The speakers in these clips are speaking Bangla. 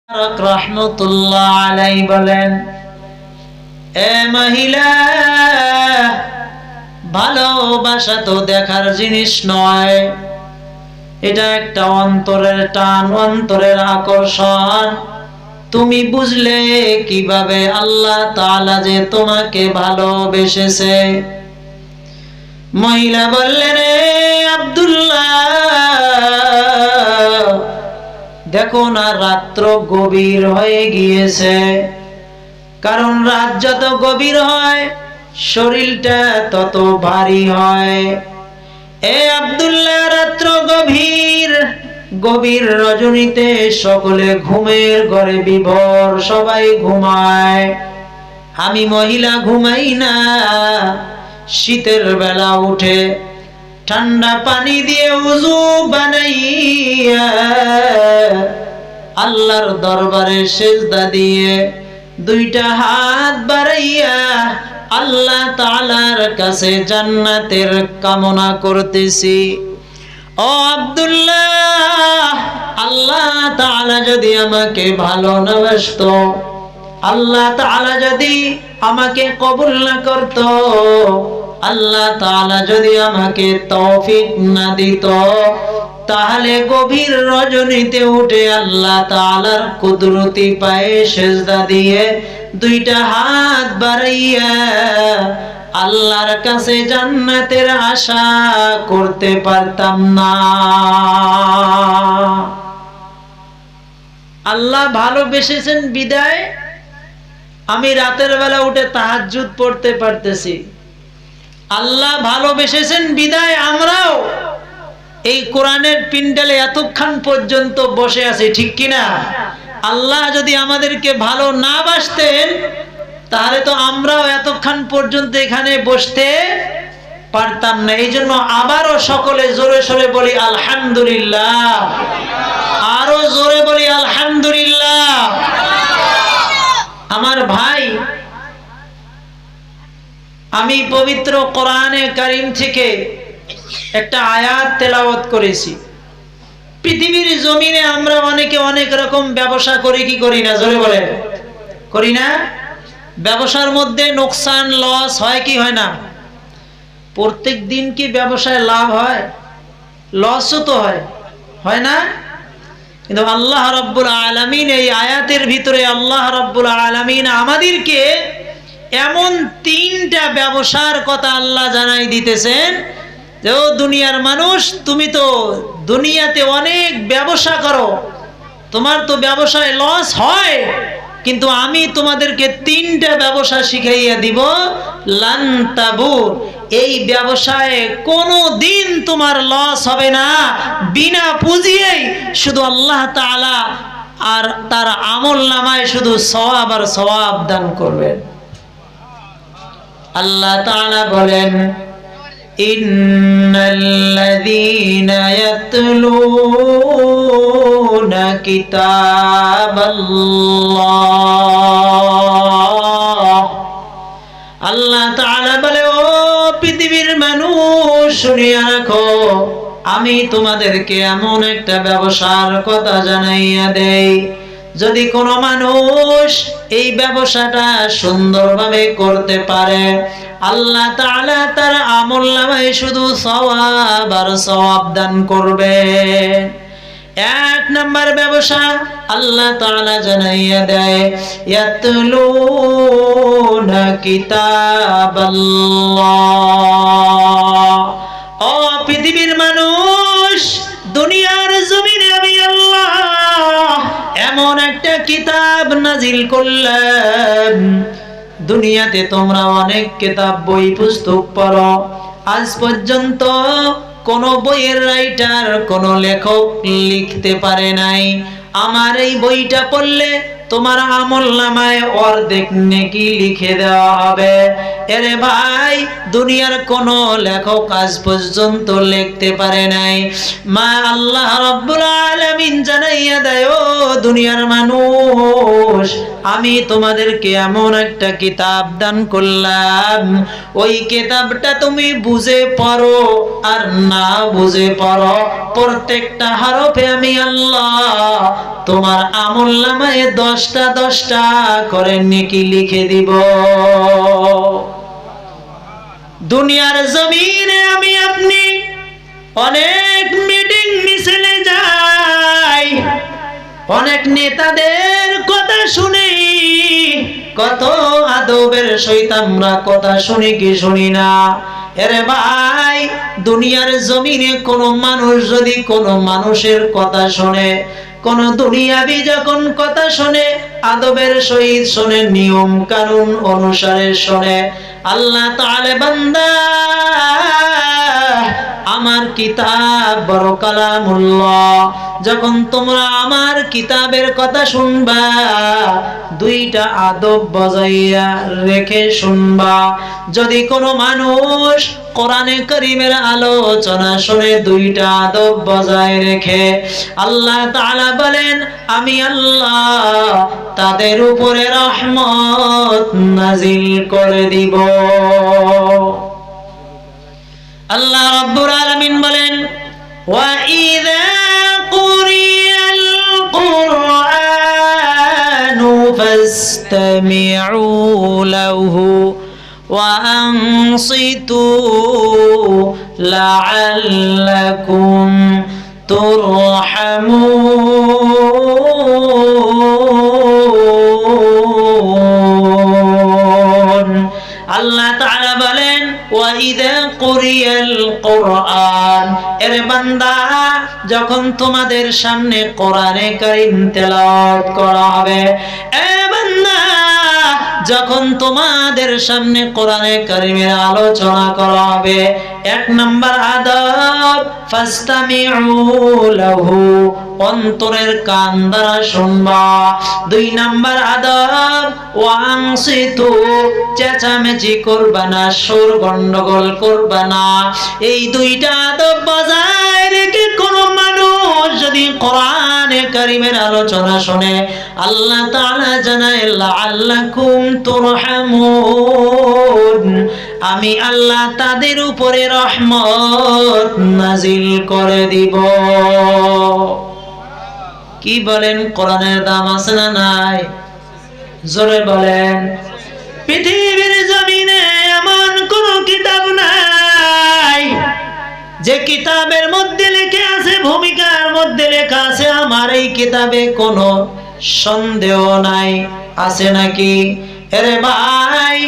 রহমতুল্লাহ আলাইহি বলেন, এ মহিলা, ভালোবাসা তো দেখার জিনিস নয়, এটা একটা অন্তরের টান, অন্তরের আকর্ষণ। তুমি বুঝলে কিভাবে আল্লাহ তাআলা যে তোমাকে ভালোবেসেছে? মহিলা বললেন, আব্দুল্লাহ, দেখো না, রাত্র গভীর হয়ে গিয়েছে। কারণ রাত যত গভীর হয় শরীরটা তত ভারী হয়। এ আব্দুল্লাহ, রাত্র গভীর, গভীর রজনীতে সকলে ঘুমের ঘরে বিভোর, সবাই ঘুমায়। আমি মহিলা ঘুমাই না। শীতের বেলা উঠে ঠান্ডা পানি দিয়ে উযু বানাইয়া আল্লাহর দরবারে সিজদা দিয়ে দুইটা হাত বাড়াইয়া আল্লাহ তাআলার কাছে জান্নাতের কামনা করতেছি। ও আব্দুল্লাহ, আল্লাহ তাআলা যদি আমাকে ভালো না বাসতো, আল্লাহ তাআলা যদি আমাকে কবুল না করত, আল্লাহ তাআলা যদি আমাকে তৌফিক না দিত, তাহলে গভীর রজনীতে উঠে আল্লাহ তাআলার কুদরতি পায়ে সিজদা দিয়ে দুইটা হাত বাড়াইয়া আল্লাহর কাছে জান্নাতের আশা করতে পারতাম না। আল্লাহ ভালোবেসেছেন বিদায় আমি রাতের বেলা উঠে তাহাজ্জুদ পড়তে পারতেছি। আল্লাহ ভালোবেসেছেন বিদায় আমরাও এই কোরআনের পিন্ডালে এতক্ষণ পর্যন্ত বসে আছি, ঠিক কিনা? আল্লাহ যদি আমাদেরকে ভালো না বাসতেন তাহলে তো আমরাও এতক্ষণ পর্যন্ত এখানে বসতে পারতাম না। এই জন্য আবারও সকলে জোরে সোরে বলি আলহামদুলিল্লাহ, আরো জোরে বলি আলহামদুলিল্লাহ। আমার ভাই, আমি পবিত্র কোরআনে কারীম থেকে একটা আয়াত তেলাওয়াত করেছি। পৃথিবীর জমিনে আমরা অনেকে অনেক রকম ব্যবসা করি, কি করি না? জোরে বলেন, করি না? ব্যবসার মধ্যে নোকসান, লস হয় কি হয় না? প্রত্যেক দিন কি ব্যবসায় লাভ হয়? লসও তো হয়, হয় না? কিন্তু আল্লাহ রাব্বুল আলামিন এই আয়াতের ভিতরে আল্লাহ রাব্বুল আলামিন আমাদেরকে এমন তিনটা ব্যবসার কথা আল্লাহ জানাই দিতেছেন যে, ও দুনিয়ার মানুষ, তুমি তো দুনিয়াতে অনেক ব্যবসা করো, তোমার তো ব্যবসায় লস হয়, কিন্তু আমি তোমাদেরকে তিনটা ব্যবসা শিখাইয়া দিব। লান তাবুর, এই ব্যবসায় কোনো দিন তোমার লস হবে না। বিনা পুঁজিয়েই শুধু আল্লাহ তাআলা আর তার আমলনামায় শুধু সওয়াব আর সওয়াব দান করবেন। আল্লাহ তাআলা বলেন, ইন্নাল্লাযীনা ইয়াতলুনা কিতাবাল্লাহ। আল্লাহ তাআলা বলে, ও পৃথিবীর মানুষ, শুনিয়া রাখো, আমি তোমাদেরকে এমন একটা ব্যবসার কথা জানাইয়া দেই, যদি কোনো মানুষ এই ব্যবসাটা সুন্দরভাবে করতে পারে, আল্লাহ তাআলা তার আমলনামায় শুধু সওয়াব আর সওয়াব দান করবে। এক নাম্বার ব্যবসা আল্লাহ তাআলা জানাইয়া দেয়, ইয়াতলুনা কিতাবাল্লাহ। ও পৃথিবীর মানুষ, দুনিয়ার জমিনে আমি আল্লাহ এমন একটা কিতাব নাজিল করলাম, দুনিয়াতে তোমরা অনেক কিতাব, বই পুস্তক পড়ো, আজ পর্যন্ত কোন বইয়ের রাইটার, কোন লেখক লিখতে পারে নাই, আমার এই বইটা পড়লে তোমার আমলনামায় অর্ধেক নেকি লিখে দেওয়া হবে। এরে ভাই, দুনিয়ার কোন লেখক আজ পর্যন্ত লিখতে পারে নাই। মা আল্লাহ রাব্বুল আলামিন জানাইয়া দেয়, ও দুনিয়ার মানুষ, আমি তোমাদেরকে এমন একটা কিতাব দান করলাম, ওই কিতাবটা তুমি বুঝে পড়ো আর না বুঝে পড়ো, প্রত্যেকটা হরফে আমি আল্লাহ তোমার আমলনামায় 10টা 10টা করে নেকি লিখে দিব। দুনিয়ার জমিনে আমি আপনি অনেক মিটিং মিছিলে যাই, অনেক নেতাদের কথা শুনি, কত আদবের সহিত আমরা কথা শুনি কি শুনি না? এরে ভাই, দুনিয়ার জমিনে কোন মানুষ যদি কোন মানুষের কথা শুনে, কোন দুনিয়াবি যখন কথা শুনে, আদবের সহিত শুনে, নিয়ম কানুন অনুসারে শুনে, আল্লাহ তাআলা বান্দা আমার কিতাব বড় কালামুল্লাহ, যখন তোমরা আমার কিতাবের কথা শুনবা, 2টা আদব বজাইয়া রেখে শুনবা। যদি কোনো মানুষ কোরআনে কারীমের আলোচনা শুনে 2টা আদব বজায় রেখে, আল্লাহ তাআলা বলেন আমি আল্লাহ তাদের উপরে রহমত নাজিল করে দিব। আল্লাহ রাব্বুল আলামিন বলেন, ওয়া ইযা কুরিয়াল কুরআনু ফাসতামিউ লাহু ওয়া আনসিতু লাআল্লাকুম তুরহামুন। আল্লাহ তাআলা বলেন, ওয়া ইযা কুরিয়াল কুরআন, এর বান্দা যখন তোমাদের সামনে কোরআনে কারীম তেলাওয়াত করা হবে, এ বান্দা যখন তোমাদের সামনে কোরআনে কারীমের আলোচনা করা হবে, 1 নাম্বার আদব ফাসতামিউ লাহু, অন্তরের কান দ্বারা শুনবা। 2 নাম্বার আদব ওয়া আনসিতু, চেঁচামেচি করবা না, সুর গন্ডগোল করবা না। এই 2টা আদব বজায় রেখে কোন মানুষ যদি কোরআনে কারীমের আলোচনা শুনে, আল্লাহ তাআলা জানায় লাআল্লাকুম তুরহামুন, আমি আল্লাহ তাদের উপরে রহমত নাজিল করে দিব। কি বলেন, কোরআনের দাম আছে না নাই? জোরে বলেন। পৃথিবীর জমিনে এমন কোন কিতাব নাই যে কিতাবের মধ্যে লেখা আছে, ভূমিকার মধ্যে লেখা আছে আমার এই কিতাবে কোনো সন্দেহ নাই, আছে নাকি? এরে ভাই,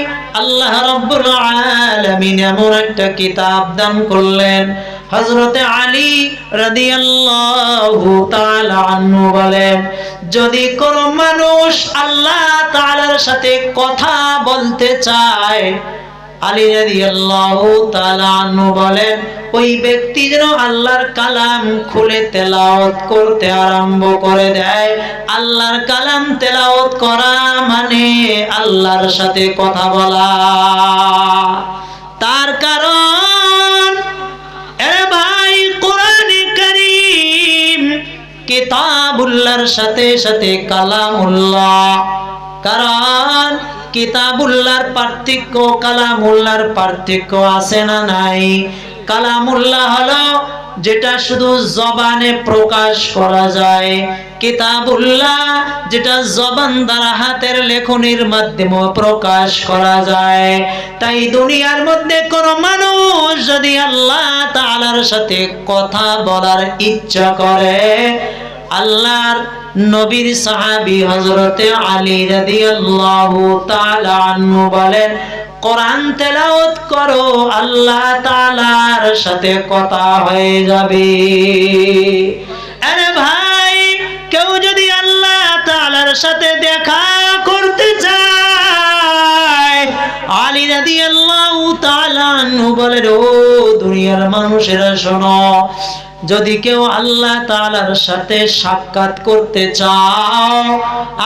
আল্লাহ রাব্বুল আলামিন এমন একটা কিতাব দান করলেন। হযরতে আলী রাদিয়াল্লাহু তাআলা আনহু বলেন, যদি কোনো মানুষ আল্লাহ তাআলার সাথে কথা বলতে চায়, আলী রাদিয়াল্লাহু তাআলা আনহু বলেন, ওই ব্যক্তি যেন আল্লাহর কালাম খুলে তেলাওয়াত করতে আরম্ভ করে দেয়। আল্লাহর কালাম তেলাওয়াত করা মানে আল্লাহর সাথে কথা বলা। তার কারণ, এ ভাই, কোরআনে কারীম কিতাবুল্লাহর সাথে সাথে কালামুল্লাহ। কারণ কিতাবুল্লাহর পার্থক্য, কালামুল্লাহর পার্থক্য আছে না নাই? কালামুল্লাহ হলো যেটা শুধু জবানে প্রকাশ করা যায়, কিতাবুল্লাহ যেটা জবান দ্বারা হাতের লেখনির মাধ্যমে প্রকাশ করা যায়। তাই দুনিয়ার মধ্যে কোন মানুষ যদি আল্লাহ তাআলার সাথে কথা বলার ইচ্ছা করে, আল্লাহর নবীর সাহাবী হযরতে আলী রাদিয়াল্লাহু তাআলা আনহু বলেন, কোরআন তেলাওয়াত করো, আল্লাহ তাআলার সাথে কথা হয়ে যাবে। আরে ভাই, কেউ যদি আল্লাহ তাআলার সাথে দেখা করতে চায়, আলী রাদিয়াল্লাহু তাআলা আনহু বলেন, ও দুনিয়ার মানুষেরা শোনো, যদি কেউ আল্লাহ তাআলার সাথে সাক্ষাৎ করতে চাও,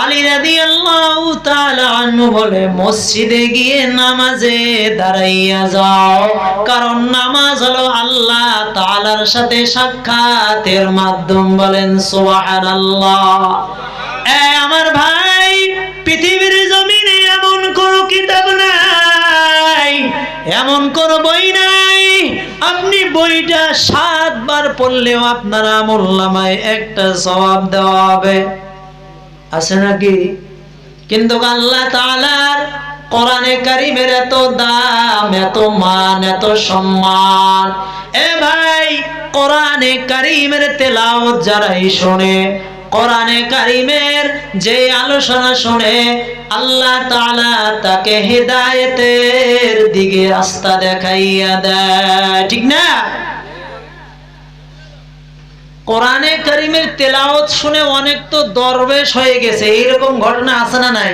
আলী রাদিয়াল্লাহু তাআলা আনহু বলে মসজিদে গিয়ে নামাজে দাঁড়াইয়া যাও, কারণ নামাজ হলো আল্লাহ তাআলার সাথে সাক্ষাতের মাধ্যম। বলেন সুবহানাল্লাহ। আমার ভাই, পৃথিবীর জমিনে এমন কোন কিতাব নাই, এমন কোন বই নাই, আপনি বইটা 7 বার পড়লেও আপনার আমলনামায় একটা সওয়াব দেওয়া হবে, আছে নাকি? কিন্তু আল্লাহ তাআলার কোরআনে কারীমের এত দাম, এত মান, এত সম্মান। এ ভাই, কোরআনে কারীমের তেলাওয়াত যারাই শোনে, কোরআনে কারীমের যে আলোচনা শুনে, আল্লাহ তাআলা তাকে হেদায়েতের দিকে রাস্তা দেখাইয়া দেয়, ঠিক না? কোরআনে কারীমের তেলাওয়াত শুনে অনেক তো দরবেশ হয়ে গেছে, এইরকম ঘটনা আছে না নাই?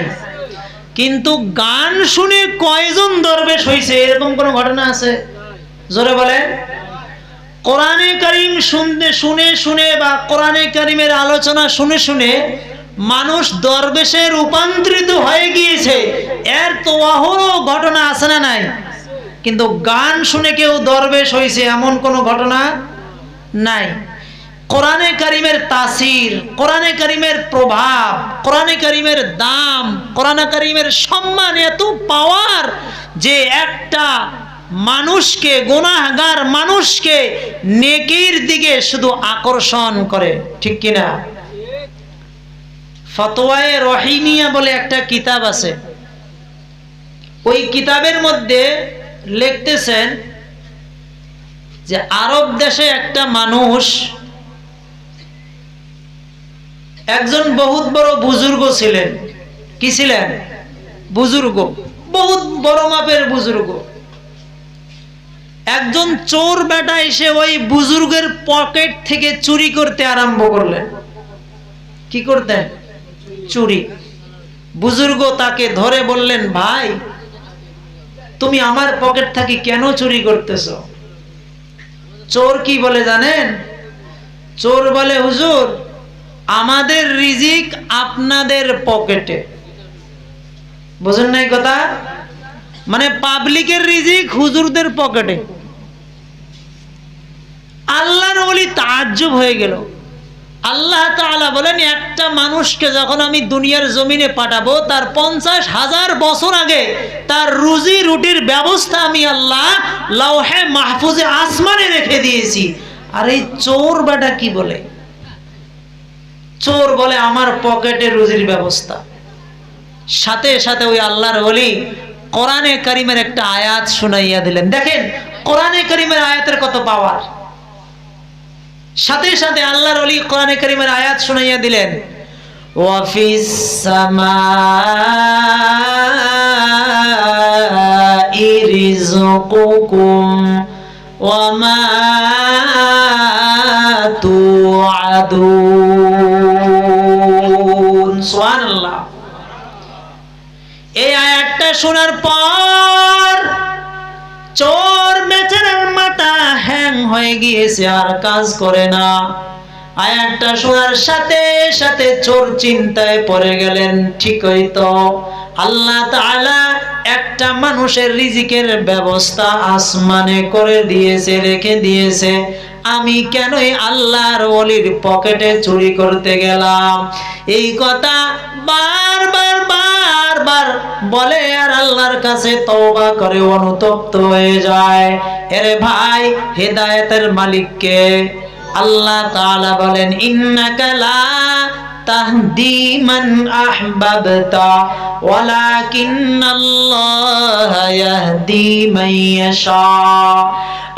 কিন্তু গান শুনে কয়জন দরবেশ হইছে, এরকম কোন ঘটনা আছে? জোরে বলেন। কোরআনে কারীম শুনে শুনে বা কোরআনে কারীমের আলোচনা শুনে শুনে মানুষ দরবেশে রূপান্তরিত হয়ে গিয়েছে, এর তো অহরহ ঘটনা আছে না নাই? কিন্তু গান শুনে কেউ দরবেশ হইছে এমন কোন ঘটনা নাই। কোরআনে কারীমের তাসির, কোরআনে কারীমের প্রভাব, কোরআনে কারীমের দাম, কোরআনে কারীমের সম্মান এত পাওয়ার যে একটা মানুষকে, গুনাহগার মানুষকে নেকির দিকে শুধু আকর্ষণ করে, ঠিক কিনা? ফতোয়ায়ে রহিমিয়া বলে একটা কিতাব আছে, ওই কিতাবের মধ্যে লিখতেছেন যে আরব দেশে একটা মানুষ, একজন বহুত বড় বুজুর্গ ছিলেন। কি ছিলেন? বুজুর্গ, বহুত বড় মাপের বুজুর্গ। একজন চোর বেটা এসে ওই বুজুর্গের পকেট থেকে চুরি করতে আরম্ভ করলেন। কি করতেন? চুরি। বুজুর্গ তাকে ধরে বললেন, ভাই তুমি আমার পকেট থেকে কেন চুরি করতেছো? চোর কি বলে জানেন? চোর বলে, হুজুর আমাদের রিজিক আপনাদের পকেটে। বুঝেন নাই কথা? মানে পাবলিকের রিজিক হুজুরদের পকেটে। আল্লাহর ওলি তাজ্জুব হয়ে গেল। আল্লাহ তাআলা বলেন, একটা মানুষকে যখন আমি দুনিয়ার জমিনে পাঠাবো, তার 50,000 বছর আগে তার রুজি রুটির ব্যবস্থা আমি আল্লাহ লাওহে মাহফুজে আসমানে রেখে দিয়েছি। আর এই চোর বেটা কি বলে? চোর বলে আমার পকেটে রুজির ব্যবস্থা। সাথে সাথে ওই আল্লাহর ওলি কোরআনে কারীমের একটা আয়াত শুনাইয়া দিলেন। দেখেন কোরআনে কারীমের আয়াতের কত পাওয়ার। সাথে সাথে আল্লাহর ওলি কোরআনে কারীমের আয়াত শুনাইয়া দিলেন, ওয়াফিস সামাই রিজকুকুম ওয়ামা তুআদুন। সুবহানাল্লাহ। এই আয়াতটা শোনার পর চোর বেচারার মাথা হ্যাং হয়ে গিয়েছে, আর কাজ করে না। আয়াতটা শোনার সাথে সাথে চোর চিন্তায় পড়ে গেলেন, ঠিকই তো, আল্লাহ তাআলা একটা মানুষের রিজিকের ব্যবস্থা আসমানে করে দিয়েছে, রেখে দিয়েছে, আমি কেনই আল্লাহর ওলির পকেটে চুরি করতে গেলাম? এই কথা বারবার বারবার বলে আর আল্লাহর কাছে তওবা করে অনুতপ্ত হয়ে যায়। এরে ভাই, হেদায়েতের মালিক কে? আল্লাহ তাআলা বলেন, ইন্নাকা লা তাহদি মান আহবাবতা ওয়ালাকিন্নাল্লাহা ইয়াহদি মান ইয়াশা।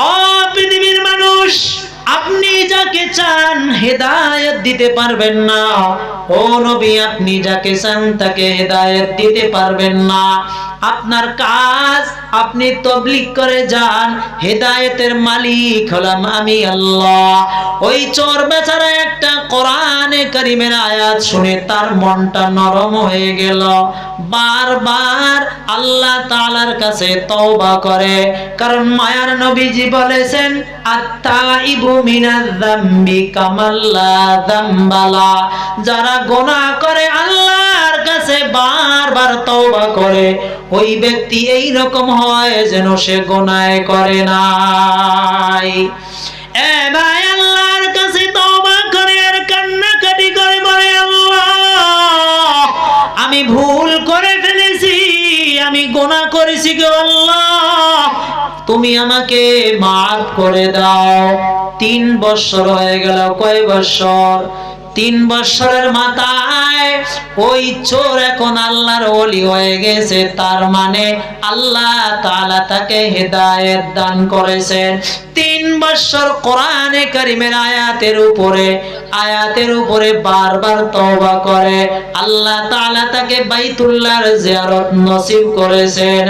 ও পৃথিবীর মানুষ, আপনি যাকে চান হেদায়েত দিতে পারবেন না। ও নবী, আপনি যাকে চান তাকে হেদায়েত দিতে পারবেন না। আপনার কাজ আপনি তাবলীগ করে যান, হেদায়েতের মালিক হলাম আমি আল্লাহ। ওই চোর বেচারা একটা কোরআনে কারীমের আয়াত শুনে তার মনটা নরম হয়ে গেল, বারবার আল্লাহ তাআলার কাছে তওবা করে। কারণ মায়ার নবীজি বলেছেন, আত্তাইবু মিনাজ যামবি কামাল্লা যামবালা, যারা গুনাহ করে আল্লাহর কাছে বারবার তওবা করে, ওই ব্যক্তি এই রকম হয় যেন সে গুনাহ করে নাই। এ ভাই, আল্লাহর কাছে তওবা করে আর কান্নাকাটি করে বলে, আল্লাহ আমি ভুল করে ফেলেছি, আমি গুনাহ করেছি গো আল্লাহ, তুমি আমাকে মাফ করে দাও। 3 বছর হয়ে গেল। কয় বছর? 3 বছরের মাথায় ওই চোর এখন আল্লাহর ওলি হয়ে গেছে। তার মানে আল্লাহ তাআলা তাকে হেদায়েত দান করেছেন। 3 বছর কোরআনে কারীমের আয়াতের উপরে বারবার তওবা করে আল্লাহ তাআলা তাকে বাইতুল্লাহর জিয়ারত নসিব করেছেন।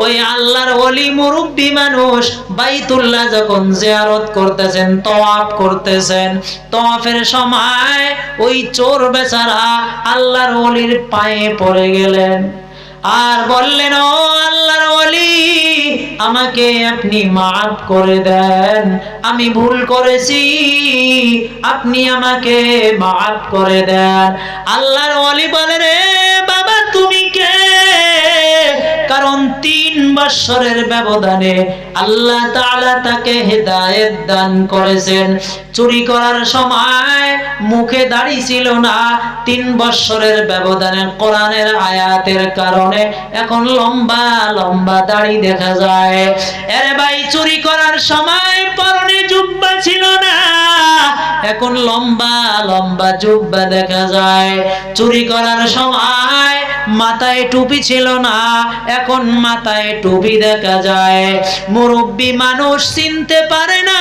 ওই আল্লাহর ওলি মুরব্বি মানুষ বাইতুল্লাহ যখন জিয়ারত করতেছেন, তওয়াফ করতেছেন, তওয়াফের সময় ওই চোর বেচারা আল্লাহর ওলির পায়ে পড়ে গেলেন আর বললেন, ও আল্লাহর ওলি, আমাকে আপনি মাফ করে দেন, আমি ভুল করেছি, আপনি আমাকে মাফ করে দেন। আল্লাহর ওলি বলে, রে বাবা তুমি কে? কারণ 3 বছরের ব্যবধানে আল্লাহ তাআলা তাকে হেদায়েত দান করেছেন। চুরি করার সময় মুখে দাড়ি ছিল না, 3 বছরের ব্যবধানে কোরআনের আয়াতের কারণে এখন লম্বা লম্বা দাড়ি দেখা যায়। আরে ভাই, চুরি করার সময় পরনে জুব্বা ছিল না, এখন লম্বা লম্বা জুব্বা দেখা যায়। চুরি করার সময় মাথায় টুপি ছিল না, এখন মাথায় টুপি দেখা যায়। মুরব্বি মানুষ চিনতে পারে না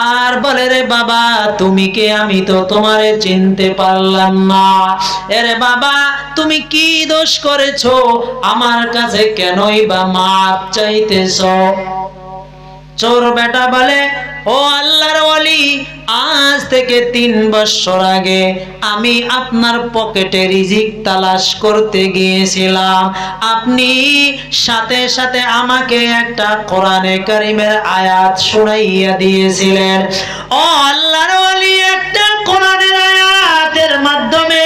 আর বলে, রে বাবা তুমি কে? আমি তো তোমারে চিনতে পারলাম না। এরে বাবা, তুমি কি দোষ করেছো? আমার কাছে কেনই বা মাপ চাইতেছো? চোর বেটা বলে, ও আল্লাহর ওলি, আজ থেকে 3 বছর আগে আমি আপনার পকেটে রিজিক তালাশ করতে গিয়েছিলাম, আপনি সাথে সাথে আমাকে একটা কোরআনে কারীমের আয়াত শুনাইয়া দিয়েছিলেন। ও আল্লাহর ওলি, একটা কোরআনের আয়াতের মাধ্যমে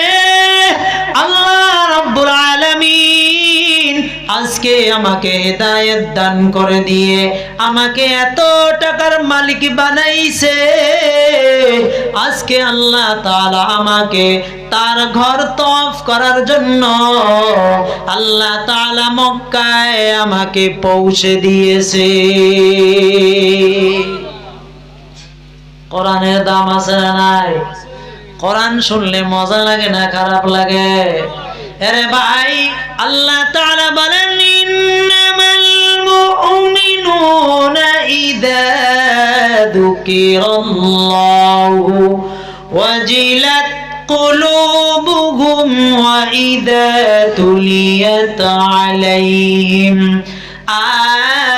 আল্লাহ রাব্বুল আলামিন আজকে আমাকে হেদায়েত দান করে দিয়ে আমাকে এত টাকার মালিক বানাইছে। আজকে আল্লাহ তাআলা আমাকে তার ঘর তওয়াফ করার জন্য আল্লাহ তাআলা মক্কায় আমাকে পৌঁছে দিয়েছে। কোরআনের দাম আছে না নাই? কোরআন শুনলে মজা লাগে না খারাপ লাগে? আরে ভাই, আল্লাহ তাআলা বলেন, ইন্নামাল মুমিনুনা ইযা যুকিরাল্লাহু ওয়াজিলাত কুলুবুহুম ওয়া ইযা তুলিয়াত আলাইহিম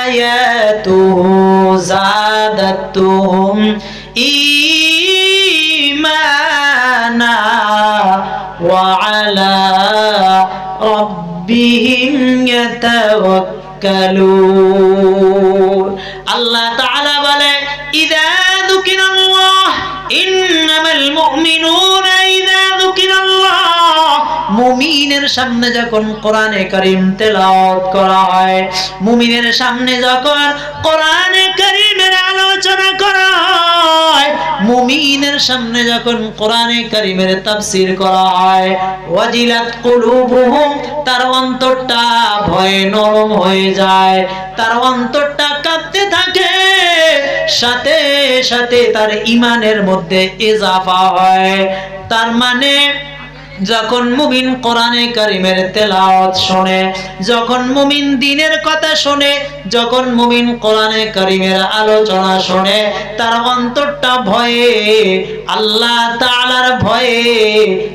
আয়াতুহু যাদাতুহুম ঈমানা ওয়া আলা রাব্বিহিম ইয়াতাওয়াক্কালুন। আল্লাহ তাআলা বলে, ইযা যুকিরাল্লাহ, ইন্নামাল মুমিনুনা ইযা যুকিরাল্লাহ, মুমিনের সামনে যখন কোরআনে কারীম তেলাওয়াত করা হয়, মুমিনের সামনে যখন কোরআনে কারীমের আলোচনা করা হয়, মুমিনের সামনে যখন কোরআনে কারীমের তাফসীর করা হয়, ওয়াজিলাত কুলুবুহুম, তার অন্তরটা ভয়ে নরম হয়ে যায়, তার অন্তরটা কাঁপতে থাকে, সাথে সাথে তার ঈমানের মধ্যে ইজাফা হয়। তার মানে যখন মুমিন কোরআনে কারিমের তেলাওয়াত শুনে, যখন মুমিন দ্বীনের কথা শুনে, যখন মুমিন কোরআনে কারিমের আলোচনা শুনে, তার অন্তরটা ভয়ে, আল্লাহ তাআলার ভয়ে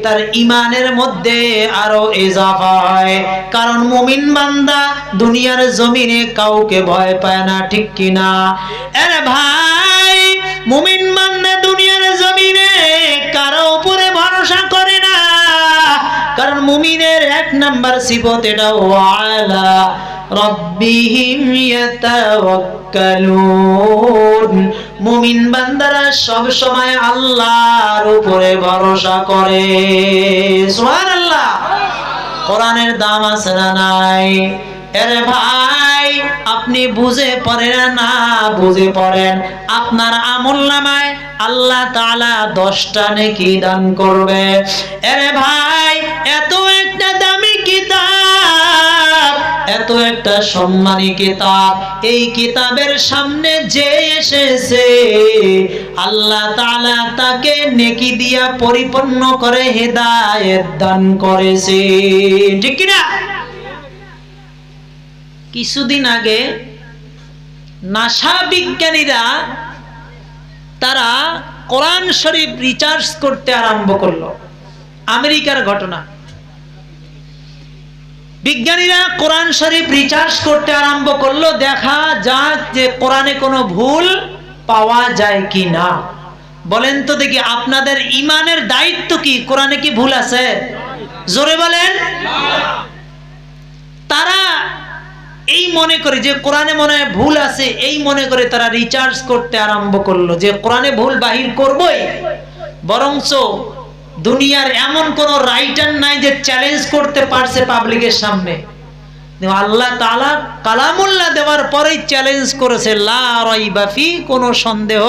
তার ঈমানের মধ্যে আরো ইজাফা হয়। কারণ মুমিন বান্দা দুনিয়ার জমিনে কাউকে ভয় পায় না, ঠিক কিনা? আরে ভাই, মুমিন বান্দা দুনিয়ার জমিনে কারো উপরে ভরসা করে না। কারণ মুমিনের এক নাম্বার সিফত এটা, ওয়ালা রাব্বিহিম ইয়াতাওয়াক্কালুন। মুমিন বান্দারা সব সময় আল্লাহর উপরে ভরসা করে। সুবহানাল্লাহ। কোরআনের দাম আছে না নাই? আরে ভাই, আপনি বুঝে পড়েন না বুঝে পড়েন, আপনার আমলনামায় আল্লাহ তাআলা 10টা নেকি দান করবে। আরে ভাই, এত একটা দামি কিতাব, এত একটা সম্মানী কিতাব, এই কিতাবের সামনে যে এসেছে আল্লাহ তাআলা তাকে নেকি দিয়া পরিপূর্ণ করে হেদায়েত দান করেছে, ঠিক কি না? কিছুদিন আগে নাসা বিজ্ঞানীরা তারা কোরআন শরীফ রিসার্চ করতে আরম্ভ করলো। আমেরিকার ঘটনা। বিজ্ঞানীরা কোরআন শরীফ রিসার্চ করতে আরম্ভ করলো, দেখা যাক যে কোরআনে কোনো ভুল পাওয়া যায় কি না। বলেন তো দেখি, আপনাদের ঈমানের দায়িত্ব কি? কোরআনে কি ভুল আছে? জোরে বলেন। তারা এই মনে করে যে কোরআনে মনে হয় ভুল আছে, এই মনে করে তারা রিসার্চ করতে আরম্ভ করলো যে কোরআনে ভুল বাহির করবই। বরঞ্চ দুনিয়ার এমন কোন রাইটার নাই যে চ্যালেঞ্জ করতে পারছে পাবলিকের সামনে। আল্লাহ তাআলা কালামুল্লাহ দেওয়ার পরেই চ্যালেঞ্জ করেছে, লা রাইবা ফি, কোনো সন্দেহ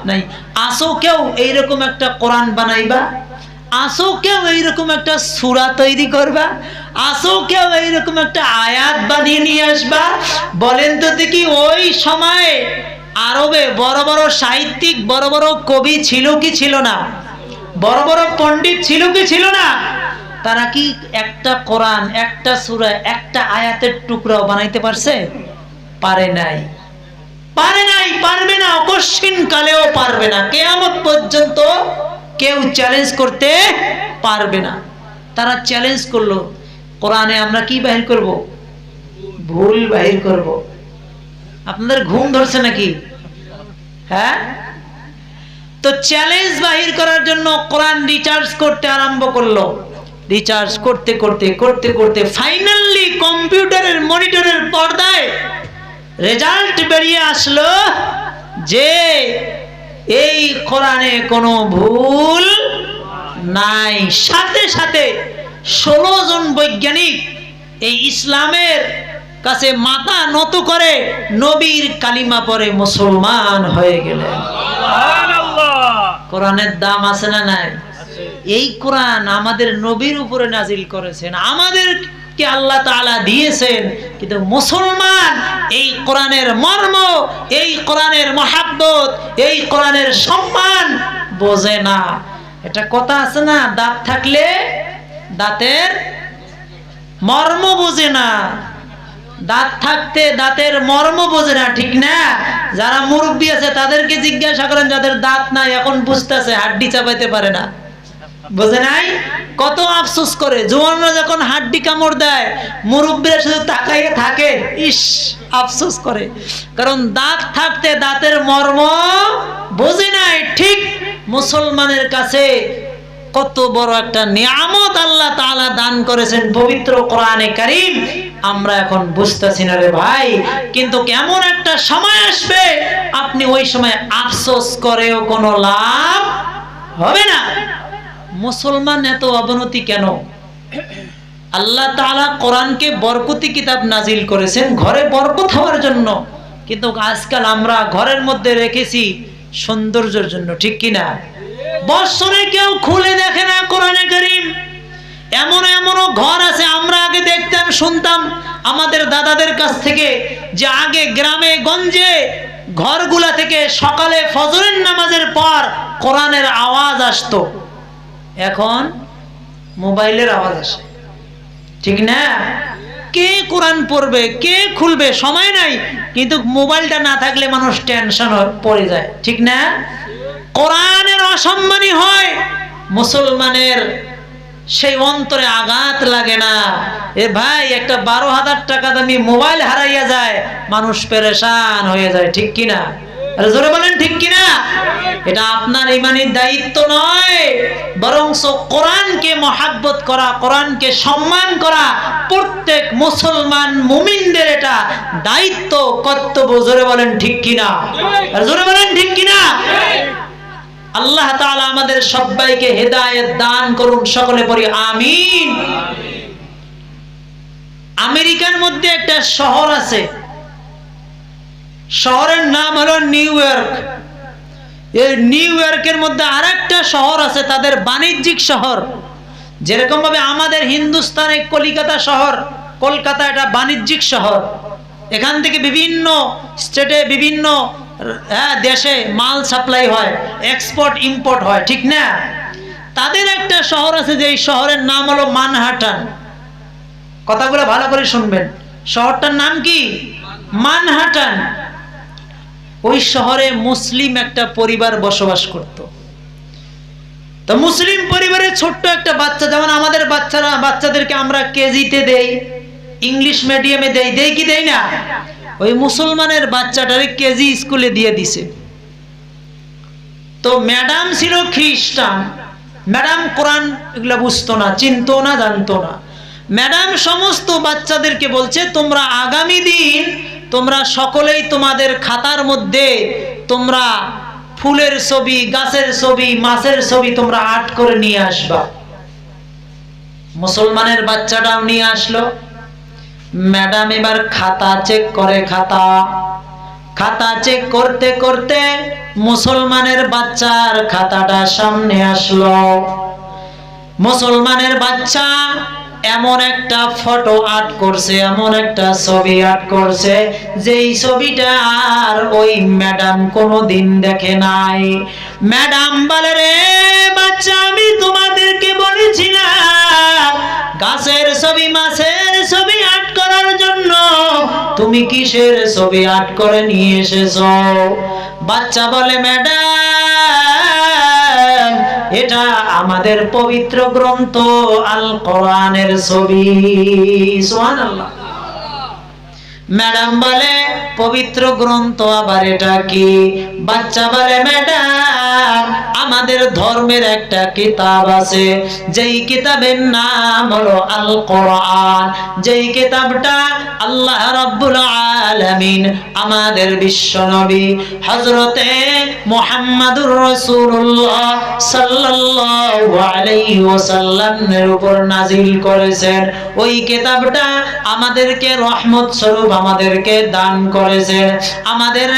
নাই। আসো কেউ এইরকম একটা কোরআন বানাইবা? আসো কেউ এইরকম একটা সূরা তৈরি করবা? আসো কেউ এইরকম একটা আয়াত বানিয়ে নিয়ে আসবা? বলেন তো দেখি, ওই সময়ে আরবে বড় বড় সাহিত্যিক, বড় বড় কবি ছিল কি ছিল না? বড় বড় পণ্ডিত ছিল কি ছিল না? তারা কি একটা কোরআন, একটা সূরা, একটা আয়াতের টুকরাও বানাইতে পারছে? পারে নাই, পারে নাই, পারবে না, অকস্মিন কালেও পারবে না, কিয়ামত পর্যন্ত কেউ চ্যালেঞ্জ করতে পারবে না। তারা চ্যালেঞ্জ করলো, কোরআনে আমরা কি বাহির করব? ভুল বাহির করব। আপনাদের ঘুম ধরছে নাকি? হ্যাঁ, তো চ্যালেঞ্জ বাহির করার জন্য কোরআন রিসার্চ করতে আরম্ভ করলো। রিসার্চ করতে করতে করতে করতে ফাইনালি কম্পিউটারের মনিটরের পর্দায় রেজাল্ট বেরিয়ে আসলো যে এই কোরআনে কোনো ভুল নাই। সাথে সাথে 16 জন বৈজ্ঞানিক এই ইসলামের কাছে মাথা নত করে নবীর কালিমা পড়ে মুসলমান হয়ে গেলেন। কোরআনের দাম আছে না নাই? এই কোরআন আমাদের নবীর উপরে নাজিল করেছেন, আমাদেরকে আল্লাহ তাআলা দিয়েছেন, কিন্তু মুসলমান এই কোরআনের মর্ম, এই কোরআনের মহাব্বত, এই কোরআনের সম্মান বোঝে না। এটা কথা আছে না, দাঁত থাকলে দাঁতের মর্ম বোঝে না। দাঁত থাকতে দাঁতের মর্ম বোঝে না, ঠিক না? যারা মুরব্বী আছে তাদেরকে জিজ্ঞাসা করেন, যাদের দাঁত নাই এখন বুঝতেছে, হাড্ডি চাপাইতে পারে না, বোঝে নাই, কত আফসোস করে। জওয়ানরা যখন হাড্ডি কামড় দেয়, মুরব্বীরা শুধু তাকাইয়ে থাকে, ইস, আফসোস করে, কারণ দাঁত থাকতে দাঁতের মর্ম বোঝে নাই। ঠিক মুসলমানের কাছে কত বড় একটা নিয়ামত আল্লাহ তাআলা দান করেছেন পবিত্র কোরআনে কারীম, আমরা এখন বুঝতেছি না রে ভাই। কিন্তু কেমন একটা সময় আসবে, আপনি ওই সময় আফসোস করেও কোনো লাভ হবে না। মুসলমান এত অবনতি কেন? আল্লাহ তাআলা কোরআনকে বরকতি কিতাব নাজিল করেছেন ঘরে বরকত হওয়ার জন্য, কিন্তু আজকাল আমরা ঘরের মধ্যে রেখেছি সৌন্দর্যের জন্য, ঠিক কিনা? বছরে কেউ খুলে দেখে না কোরআনে কারীম। এমন এমনও ঘর আছে, আমরা আগে দেখতাম, শুনতাম আমাদের দাদাদের কাছ থেকে, যে আগে গ্রামে গঞ্জে ঘরগুলা থেকে সকালে ফজরের নামাজের পর কোরআনের আওয়াজ আসতো। এখন মোবাইলের আওয়াজ আসে, ঠিক না? কে কোরআন পড়বে, কে খুলবে, সময় নাই। কিন্তু মোবাইলটা না থাকলে মানুষ টেনশন পড়ে যায়, ঠিক না? কোরআনের অসম্মানী হয়, মুসলমানের সেই অন্তরে আঘাত লাগে না। এ ভাই, একটা 12,000 টাকা দামি মোবাইল হারাইয়া যায়, মানুষ পেরেশান হয়ে যায়, ঠিক কিনা? আরে জোরে বলেন, ঠিক কিনা? এটা আপনার ইমানের দায়িত্ব নয়, বরং কোরআনকে মহাব্বত করা, কোরআনকে সম্মান করা প্রত্যেক মুসলমান মুমিনদের এটা দায়িত্ব, কর্তব্য। জোরে বলেন, ঠিক কিনা? আরে জোরে বলেন, ঠিক কিনা? আল্লাহ তাআলা আমাদের সবাইকে হেদায়েত দান করুন, সকলে পড়ি আমিন। আমেরিকার মধ্যে একটা শহর আছে, শহরের নাম হলো নিউ ইয়র্ক। এই নিউ ইয়র্কের মধ্যে আরেকটা শহর আছে, তাদের বাণিজ্যিক শহর। যেরকম ভাবে আমাদের হিন্দুস্তানে কলিকাতা শহর, কলকাতা এটা বাণিজ্যিক শহর। এখান থেকে বিভিন্ন স্টেটে, বিভিন্ন দেশে মাল সাপ্লাই হয়, এক্সপোর্ট ইম্পোর্ট হয়, ঠিক না? তাদের একটা শহর আছে, যে শহরের নাম হলো মানহাটান। কথাগুলো ভালো করে শুনবেন, শহরটার নাম কি? মানহাটান। ওই শহরে মুসলিম একটা পরিবার বসবাস করত। তো মুসলিম পরিবারের ছোট্ট একটা বাচ্চা, যেমন আমাদের বাচ্চাদেরকে আমরা কেজিতে দেই, ইংলিশ মিডিয়ামে দেই কি দেই না? ওই মুসলমানের বাচ্চাটারে কেজি স্কুলে দিয়ে দিছে। তো ম্যাডাম ছিল খ্রিস্টান, ম্যাডাম কোরআন এগুলা বুঝতো না, চিনতো না, জানতো না। ম্যাডাম সমস্ত বাচ্চাদেরকে বলছে, তোমরা আগামী দিন তোমরা সকলেই তোমাদের খাতার মধ্যে তোমরা ফুলের ছবি, গাছের ছবি, মাছের ছবি তোমরা আর্ট করে নিয়ে আসবা। মুসলমানের বাচ্চাটাও নিয়ে আসলো। ম্যাডাম এবার খাতা চেক করে, খাতা চেক করতে করতে মুসলমানের বাচ্চার খাতাটা সামনে আসলো। মুসলমানের বাচ্চা এমন একটা ফটো আর্ট করছে, এমন একটা ছবি আর্ট করছে, যেই ছবিটা আর ওই ম্যাডাম কোনোদিন দেখে নাই। ম্যাডাম বলে, রে বাচ্চা, আমি তোমাদেরকে বলেছি না গাছের ছবি, মাছের ছবি আর্ট করার জন্য? তুমি কিসের ছবি আর্ট করে নিয়ে এসেছো? বাচ্চা বলে, ম্যাডাম, এটা আমাদের পবিত্র গ্রন্থ আল কোরআনের ছবি। সুবহানাল্লাহ। ম্যাডাম বলে, পবিত্র গ্রন্থ আবার এটা কি? বাচ্চা বলে, ম্যাডাম, আমাদের ধর্মের একটা কিতাব আছে, যেই কিতাবের নাম হলো আল কোরআন। যেই কিতাবটা আল্লাহ রাব্বুল আলামিন আমাদের বিশ্ব নবী হযরতে মুহাম্মাদুর রাসূলুল্লাহ সাল্লাল্লাহু আলাইহি ওয়াসাল্লামের উপর নাজিল করেছেন। ওই কিতাবটা আমাদেরকে রহমত স্বরূপ আমাদেরকে দান করেছেন, আমাদের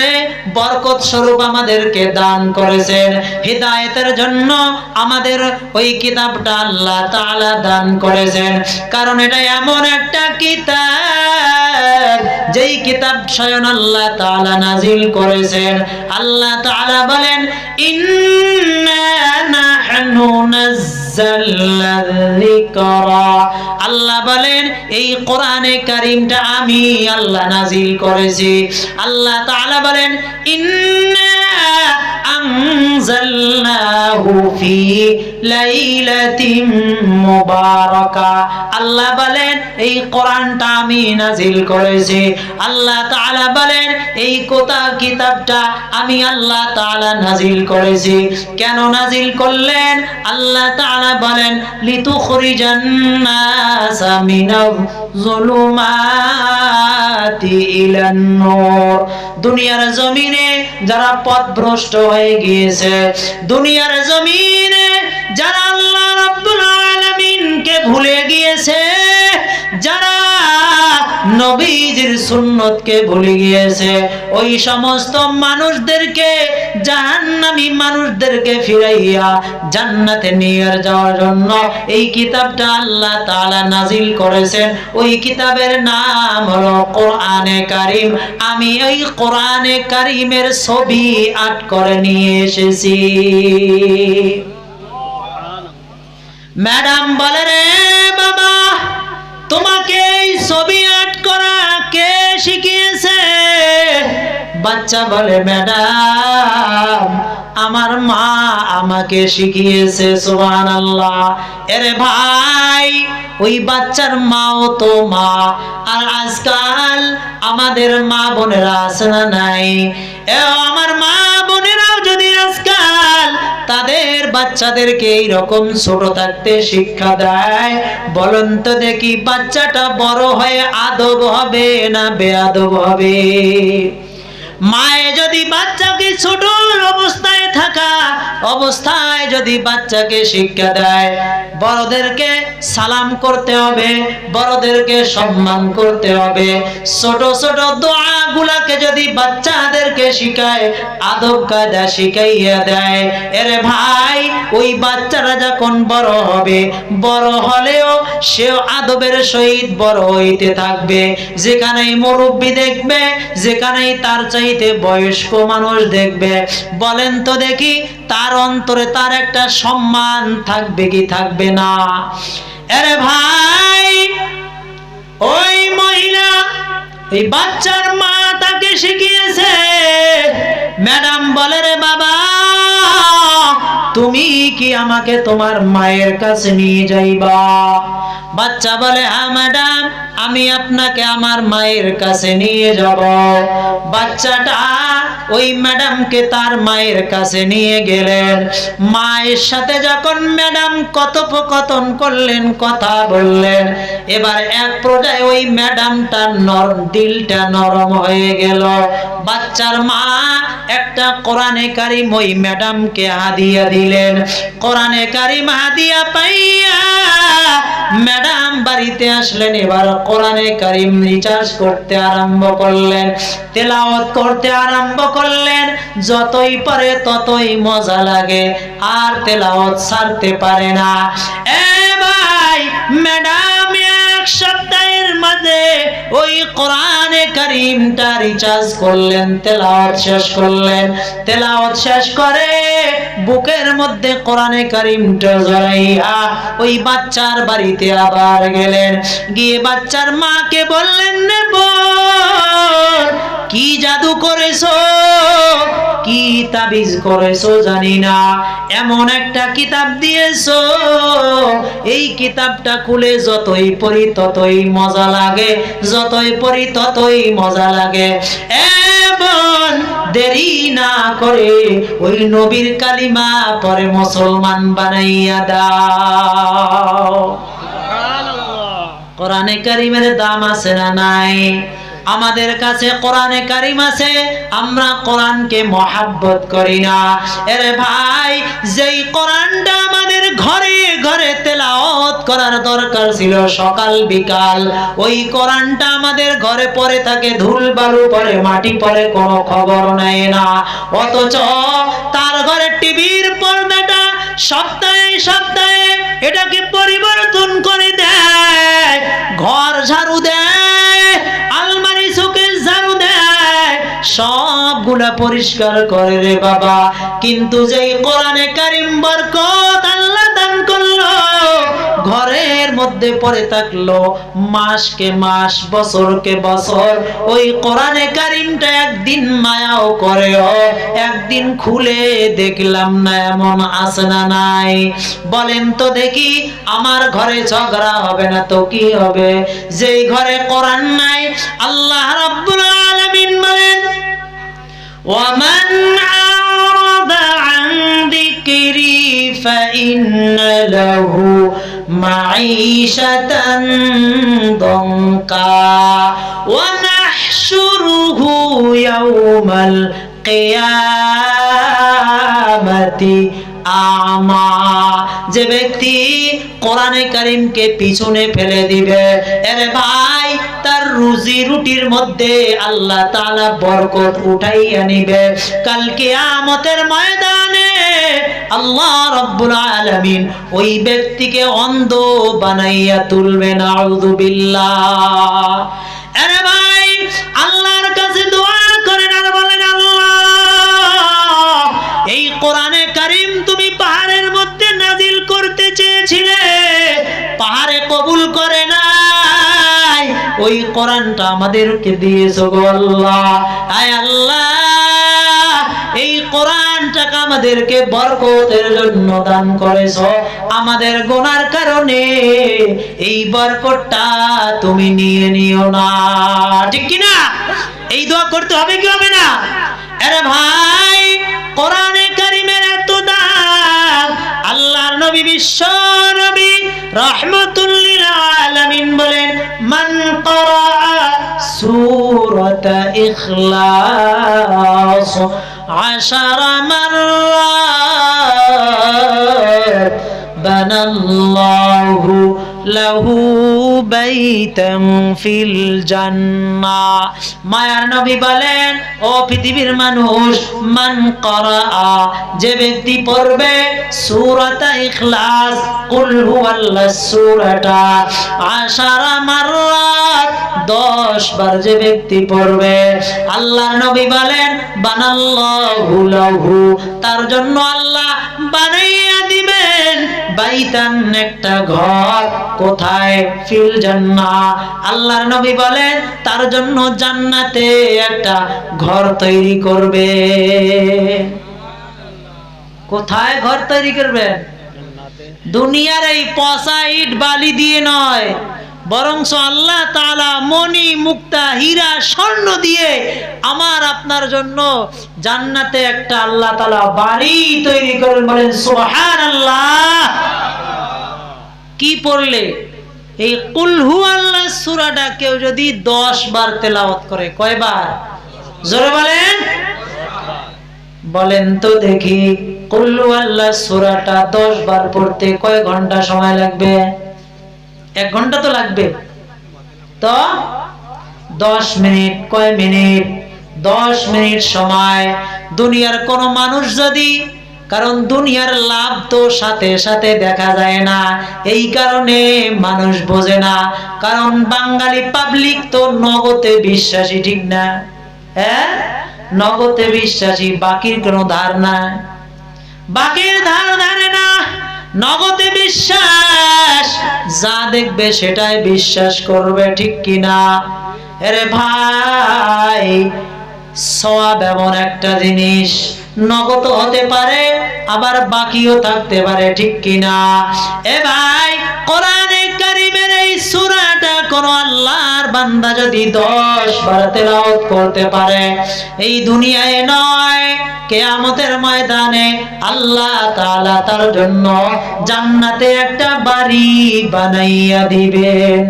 বরকত স্বরূপ আমাদেরকে দান করেছেন, হিদায়াতের জন্য আমাদের ওই কিতাবটা আল্লাহ তাআলা দান করেছেন। কারণ এটা এমন একটা কিতাব, যেই কিতাব স্বয়ং আল্লাহ তাআলা নাজিল করেছেন। আল্লাহ তাআলা বলেন, ইন্না নাহনু নাযালনা যিকরা। আল্লাহ বলেন, এই কোরআনে কারীমটা আমি আল্লাহ নাজিল করেছি। আল্লাহ তাআলা বলেন, ইন্না আনজালনাহু ফি লাইলাতিন মুবারাকা। আল্লাহ বলেন, এই কোরআনটা আমি নাজিল করেছি। আল্লাহ তাআলা বলেন, এই কিতাবটা আমি আল্লাহ তাআলা নাজিল করেছি। কেন নাজিল করলেন? আল্লাহ তাআলা বলেন, লিতুখরিজান নাসা মিনাজ যুলুমাতি ইলান নূর। দুনিয়ার জমিনে যারা পথভ্রষ্ট হয়ে গিয়েছে, দুনিয়ার জমিনে যারা আল্লাহ রাব্বুল আলামিনকে ভুলে গিয়েছে, যারা নবীজির সুন্নতকে ভুলে গিয়েছে, ওই সমস্ত মানুষদেরকে, জাহান্নামী মানুষদেরকে ফিরাইয়া জান্নাতে নিয়ে যাওয়ার জন্য এই কিতাবটা আল্লাহ তাআলা নাজিল করেছেন। ওই কিতাবের নাম হলো কোরআনে কারীম। আমি ওই কোরআনে কারীমের ছবি আর্ট করে নিয়ে এসেছি। ম্যাডাম বলে, রে বাবা, তোমাকে এই ছবি আর্ট করা কে শিখিয়েছে? বাচ্চা বলে, ম্যাডাম, আমার মা আমাকে শিখিয়েছে। সুবহানাল্লাহ। এরে ভাই, ওই বাচ্চার মাও তো মা। আর আজকাল আমাদের মা বোনেরা আছে না নাই? আমার মা বোনেরাও যদি আজকাল তাদের বাচ্চাদেরকে এইরকম ছোট থাকতে শিক্ষা দেয়, বলেন তো দেখি বাচ্চাটা বড় হয়ে আদব হবে না বেয়াদব হবে? মায়ে যদি বাচ্চাকে ছোট অবস্থায় থাকা অবস্থায় যদি বাচ্চাকে শিক্ষা দেয়, বড়দেরকে সালাম করতে হবে, বড়দেরকে সম্মান করতে হবে, ছোট ছোট দোয়াগুলাকে যদি বাচ্চাদেরকে শিখায়, আদব কায়দা শিখাইয়া দেয়, এরে ভাই, ওই বাচ্চারা যখন বড় হবে, বড় হলেও সেও আদবের সহিত বড় হইতে থাকবে। যেখানেই মুরব্বি দেখবে, যেখানেই তার চাইতে বয়স্ক মানুষ দেখবে, বলেন তো দেখি তার অন্তরে তার একটা সম্মান থাকবে কি থাকবে না? আরে ভাই, ওই মহিলা, এই বাচ্চার মা তাকে শিখিয়েছে। ম্যাডাম বলে, রে বাবা, তুমি কি আমাকে তোমার মায়ের কাছে নিয়ে যাইবা? বাচ্চা বলে, হ্যাঁ ম্যাডাম, আমি আপনাকে আমার মায়ের কাছে নিয়ে যাব। বাচ্চাটা ওই ম্যাডামকে তার মায়ের কাছে নিয়ে গেলেন। মায়ের সাথে যখন ম্যাডাম কথোপকথন করলেন, কথা বললেন, এবার এক পর্যায়ে ওই ম্যাডামটার দিলটা নরম হয়ে গেল। বাচ্চার মা একটা কোরআনে কারিম ওই ম্যাডামকে হাদিয়া দিলেন। কোরআনে কারিম হাদিয়া পাইয়া ম্যাডাম বাড়িতে আসলেন। এবার কোরআনে কারিম রিচার্জ করতে আরম্ভ করলেন, তেলাওয়াত করতে আরম্ভ করলেন। যতই পারে ততই মজা লাগে, আর তেলাওয়াত ছাড়তে পারে না। এ ভাই, ম্যাডাম এক সপ্তাহের মধ্যে ওই কোরআনে কারিমটা রিচার্জ করলেন, তেলাওয়াত শেষ করলেন। তেলাওয়াত শেষ করে বুকের মধ্যে কোরআনে কারিমটা জড়াইয়া ওই বাচ্চার বাড়িতে আবার গেলেন। গিয়ে বাচ্চার মাকে বললেন, বোন, কি জাদু করেছো, কি তাবিজ করেছো জানি না, এমন একটা কিতাব দিয়েছো, এই কিতাবটা খুলে যতই পড়ি ততই মজা লাগে, যতই পড়ি ততই মজা লাগে। এ বোন, দেরি না করে ওই নবীর কালিমা পরে মুসলমান বানাইয়া দাও। কোরআনে কারিমের দাম আছে না নাই? আমাদের কাছে কোরআনে কারিম আছে, আমরা কোরআনকে মহাব্বত করি না। আরে ভাই, যেই কোরআনটা আমাদের ঘরে ঘরে তেলাওয়াত করার দরকার ছিল সকাল বিকাল, ওই কোরআনটা আমাদের ঘরে পড়ে থাকে, ধুল বালু পড়ে, মাটি পড়ে, কোনো খবর নেয় না। অথচ তার ঘরে টিভির পর্দাটা সপ্তাহে সপ্তাহে এটাকে পরিবর্তন করে দেয়, ঘর ঝাড়ু দেয়, আলমারি শোকেস ঝাড়ু দেয়, সবগুলা পরিষ্কার করে রে বাবা। কিন্তু যেই কোরআনে কারিম বরকত আল্লাহ দান করলো, ঘরের মধ্যে পড়ে থাকলো মাসকে মাস, বছরকে বছর, ওই কোরআনে কারিমটা একদিন মায়াও করেও একদিন খুলে দেখলাম না, এমন আছে না নাই? বলেন তো দেখি, আমার ঘরে ঝগড়া হবে না তো কি হবে? যেই ঘরে কোরআন নাই, আল্লাহ রাব্বুল আলামিন বলেন, ওয়ামান আ'রাদা আন যিকরি ফাইন্না লাহু মাঈশাতান দনকা ওয়া নাহশুরুহু ইয়াওমাল কিয়ামাতি আমা। যে ব্যক্তি কোরআনে কারিমকে পিছনে ফেলে দিবে, আরে ভাই, তার রুজি রুটির মধ্যে আল্লাহ তাআলা বরকত উঠাইয়া নিবে। কাল কিয়ামতের ময়দানে আল্লাহ রাব্বুল আলামিন ওই ব্যক্তিকে অন্ধ বানাইয়া তুলবে। নাউযু বিল্লাহ। আরে ভাই, আল্লাহর কাছে দোয়া করেন আর বলেন, আল্লাহ, এই কোরআনে কারিম তুমি পাহাড়ের মধ্যে নাজিল করতে চেয়েছো, দিয়েছিলে, পাহাড়ে কবুল করে নাই, ওই কোরআনটা আমাদেরকে দিয়েছো গো আল্লাহ। আয় আল্লাহ, এই কোরআনটাকে আমাদেরকে বরকতের জন্য দান করেছো, আমাদের গুনার কারণে এই বরকতটা তুমি নিয়ে নিও না। ঠিক কি না? এই দোয়া করতে হবে কি হবে না? আরে ভাই, কোরআনে কারীমের এত দাম, আল্লাহর নবী বিশ্ব নবী রাহমাতুল লিল আলামিন বলেন, মান ক্বারা সূরাতা ইখলাস 10 মাররাত বানাল্লাহু লাহু বাইতান ফিল জান্নাহ। মায়ার নবী বলেন, ও পৃথিবীর মানুষ, মান ক্বারা, যে ব্যক্তি পড়বে সূরাতা ইখলাস, কুল হুয়াল্লাহ সূরাটা 10 মাররাত, 10 বার যে ব্যক্তি পড়বে, আল্লাহর নবী বলেন, বানাল্লাহু লাহু, তার জন্য আল্লাহ বানাইয়া দিবেন বাইতান, একটা ঘর। কোথায়? ফিল জান্নাহ। আল্লাহর নবী বলেন, তার জন্য জান্নাতে একটা ঘর তৈরি করবে। কোথায় ঘর তৈরি করবেন? দুনিয়ার এই পচা ইট বালি দিয়ে নয়, বরঞ্চ আল্লাহ তাআলা মণি মুক্তা হীরা স্বর্ণ দিয়ে আমার আপনার জন্য জান্নাতে একটা আল্লাহ তাআলা বাড়ি তৈরি করবেন। বলেন সুবহানাল্লাহ। কি পড়লে? এই কুল হুয়াল্লাহ সূরাটা কেউ যদি 10 বার তেলাওয়াত করে, কয়বার? জোরে বলেন। বলেন তো দেখি, কুল হুয়াল্লাহ সূরাটা 10 বার পড়তে কয় ঘন্টা সময় লাগবে? 1 ঘন্টা তো লাগবে। তো 10 মিনিট, কয় মিনিট? 10 মিনিট সময়। দুনিয়ার কোন মানুষ যদি, কারণ দুনিয়ার লাভ তো সাথে সাথে দেখা যায় না, এই কারণে মানুষ বোঝে না। কারণ বাঙালি পাবলিক তো নগদে বিশ্বাসী, ঠিক না? হ্যাঁ, নগদে বিশ্বাসী, বাকির কোনো ধার না, বাকির ধার ধারে না, নগদে বিশ্বাস, যা দেখবে সেটাই বিশ্বাস করবে, ঠিক কিনা? আরে ভাই, সওয়াব এমন একটা জিনিস, নগদ হতে পারে আবার বাকিও থাকতে পারে, ঠিক কিনা? এ ভাই, কোরআনে কারীমের এই সূরাটা কোন আল্লাহর বান্দা যদি 10 বার তেলাওয়াত করতে পারে, এই দুনিয়ায় নয়, কিয়ামতের ময়দানে আল্লাহ তাআলা তার জন্য জান্নাতে একটা বাড়ি বানাইয়া দিবেন।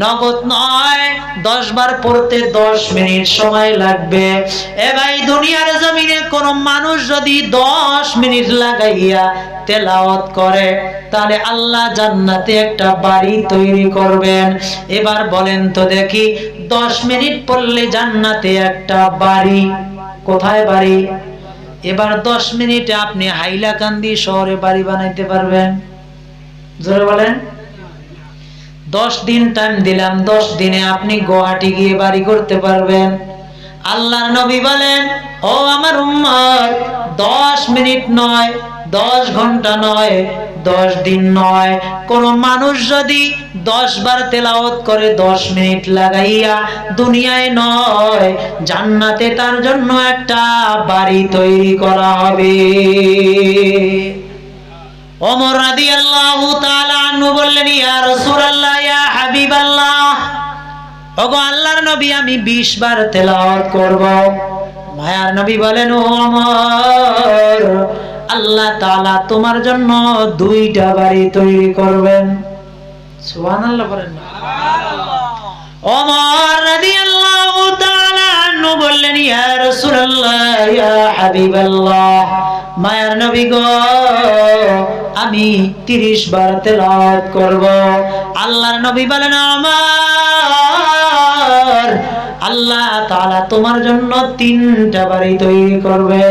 নগদ নয়, 10 বার পড়তে 10 মিনিট সময় লাগবে। এ ভাই, দুনিয়ার জমিনে কোন মানুষ যদি 10 মিনিট লাগাইয়া তেলাওয়াত করে, তাহলে আল্লাহ জান্নাতে একটা বাড়ি তৈরি করবেন। এবার বলেন তো দেখি, 10 মিনিট পড়লে জান্নাতে একটা বাড়ি, কোথায় বাড়ি? এবার 10 মিনিটে আপনি হাইলাকান্দি শহরে বাড়ি বানাইতে পারবেন? জোরে বলেন। 10 দিন টাইম দিলাম, 10 দিনে আপনি গুয়াহাটি গিয়ে বাড়ি করতে পারবেন? আল্লাহর নবী বলেন, ও আমার উম্মত, 10 মিনিট নয়, 10 ঘন্টা নয়, 10 দিন নয়, কোন মানুষ যদি 10 বার তেলাওয়াত করে 10 মিনিট লাগাইয়া, দুনিয়ায় নয়, জান্নাতে তার জন্য একটা বাড়ি তৈরি করা হবে। ওমর রাদিয়াল্লাহু তাআলা আনহু বললেন, ইয়া রাসূলুল্লাহ, ইয়া হাবিবাল্লাহ, ওগো আল্লাহর নবী, আমি 20 বার তেলাওয়াত করব। মায়ার নবী বলেন, ও ওমর, আল্লাহ তাআলা তোমার জন্য 2টা বাড়ি তৈরি করবেন। সুবহানাল্লাহ বলেন না? ওমর রাদিয়াল্লাহু তাআলা আনহু বললেন, ইয়া রাসূলুল্লাহ, ইয়া হাবিবাল্লাহ, মায়ার নবী গো, আমি 30 বার তেলাওয়াত করব। আল্লাহর নবী বলেন, ওমর, আল্লাহ তাআলা তোমার জন্য 3টা বাড়ি তৈরি করবে।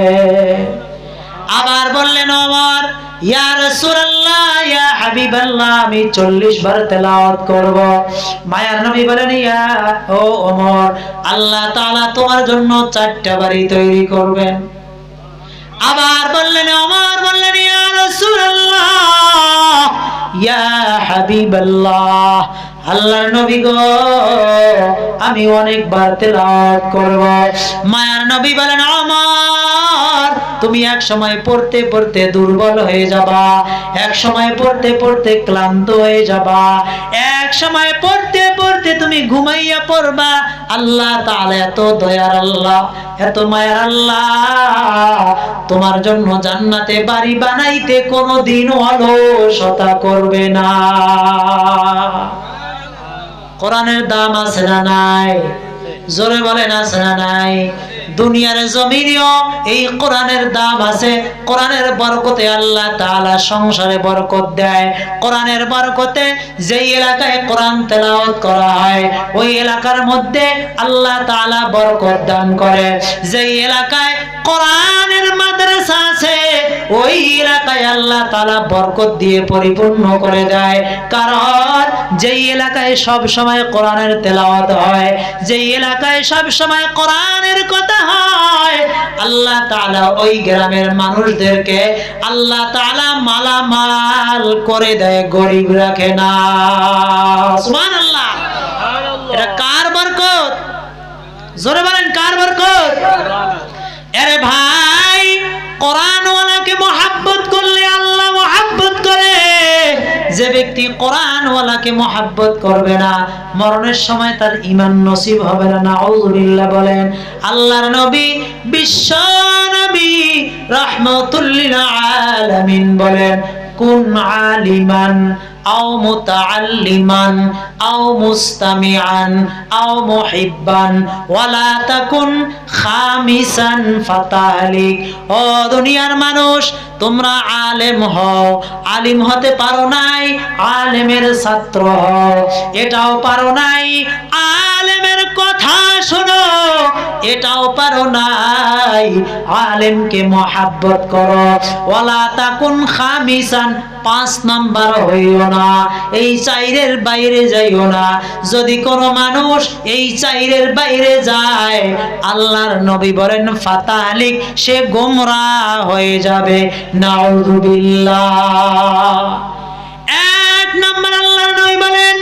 আবার বললেন ওমর, ইয়া রাসূলুল্লাহ, ইয়া হাবিবাল্লাহ, আমি 40 বার তেলাওয়াত করব। মায়ার নবী বলেন, ইয়া ও ওমর, আল্লাহ তাআলা তোমার জন্য 4টা বাড়ি তৈরি করবেন। আবার বললেন ওমর, বললেন, ইয়া রাসূলুল্লাহ, ইয়া হাবিবাল্লাহ, আল্লাহর নবী গো, আমি অনেকবার তেলাওয়াত করব। মায়ার নবী বলেন, আমার তুমি এক সময় পড়তে পড়তে দুর্বল হয়ে যাবা, এক সময় পড়তে পড়তে ক্লান্ত হয়ে যাবা, এক সময় পড়তে পড়তে তুমি ঘুমাইয়া পড়বা। আল্লাহ তাআলা এত দয়ার আল্লাহ, এত মায়ার আল্লাহ, তোমার জন্য জান্নাতে বাড়ি বানাইতে কোনোদিন অলসতা করবে না। কোরআনের দাম আছে না নাই? জোরে বলেন আছে না নাই? দুনিয়ার জমিনেও এই কোরআনের দাম আছে। কোরআনের বরকতে আল্লাহ তাআলা সংসারে বরকত দেয়। কোরআনের বরকতে যেই এলাকায় কোরআন তেলাওয়াত করা হয় ওই এলাকার মধ্যে আল্লাহ তাআলা বরকত দান করে। যেই এলাকায় কোরআনের মাদ্রাসা আছে ওই এলাকায় আল্লাহ তাআলা বরকত দিয়ে পরিপূর্ণ করে দেয়। কারণ যেই এলাকায় সব সময় কোরআনের তেলাওয়াত হয়, যেই এলাকায় সব সময় কোরআনের কথা হয়, আল্লাহ তাআলা ওই গ্রামের মানুষদেরকে আল্লাহ তাআলা মালামাল করে দেয়, গরিব রাখে না। সুবহানাল্লাহ। এটা কার বরকত? জোরে বলেন কার বরকত? আরে ভাই, কোরআনওয়ালাকে মহব্বত করলে আল্লাহ মহব্বত করে। যে ব্যক্তি কোরআনওয়ালাকে মহব্বত করবে না, মরণের সময় তার ঈমান নসিব হবে না। নাউযুবিল্লাহ বলেন। আল্লাহর নবী, বিশ্ব নবী রাহমাতুল লিল আলামিন বলেন, কুন আলিমান আও মুতাআল্লিমান আও মুস্তামিআন আও মুহিব্বান ওয়ালা তাকুন খামিসান ফাতাহলিক। ও দুনিয়ার মানুষ, তোমরা আলেম হও, আলিম হতে পারো নাই, আলেমের ছাত্র হও, এটাও পারো নাই, আলেমের কথা শোনো, এটাও পারো নাই, আলেমকে মহব্বত করো। ওয়ালা তাকুন খামিসান, 5 নাম্বার হইও না, এই চাইরের বাইরে যাইও না। যদি কোনো মানুষ এই চাইরের বাইরে যায়, আল্লাহর নবী বলেন ফাতাহলিক, সে গোমরাহ হয়ে যাবে। নাউযুবিল্লাহ। 1 নাম্বার আল্লাহর নবী বলেন,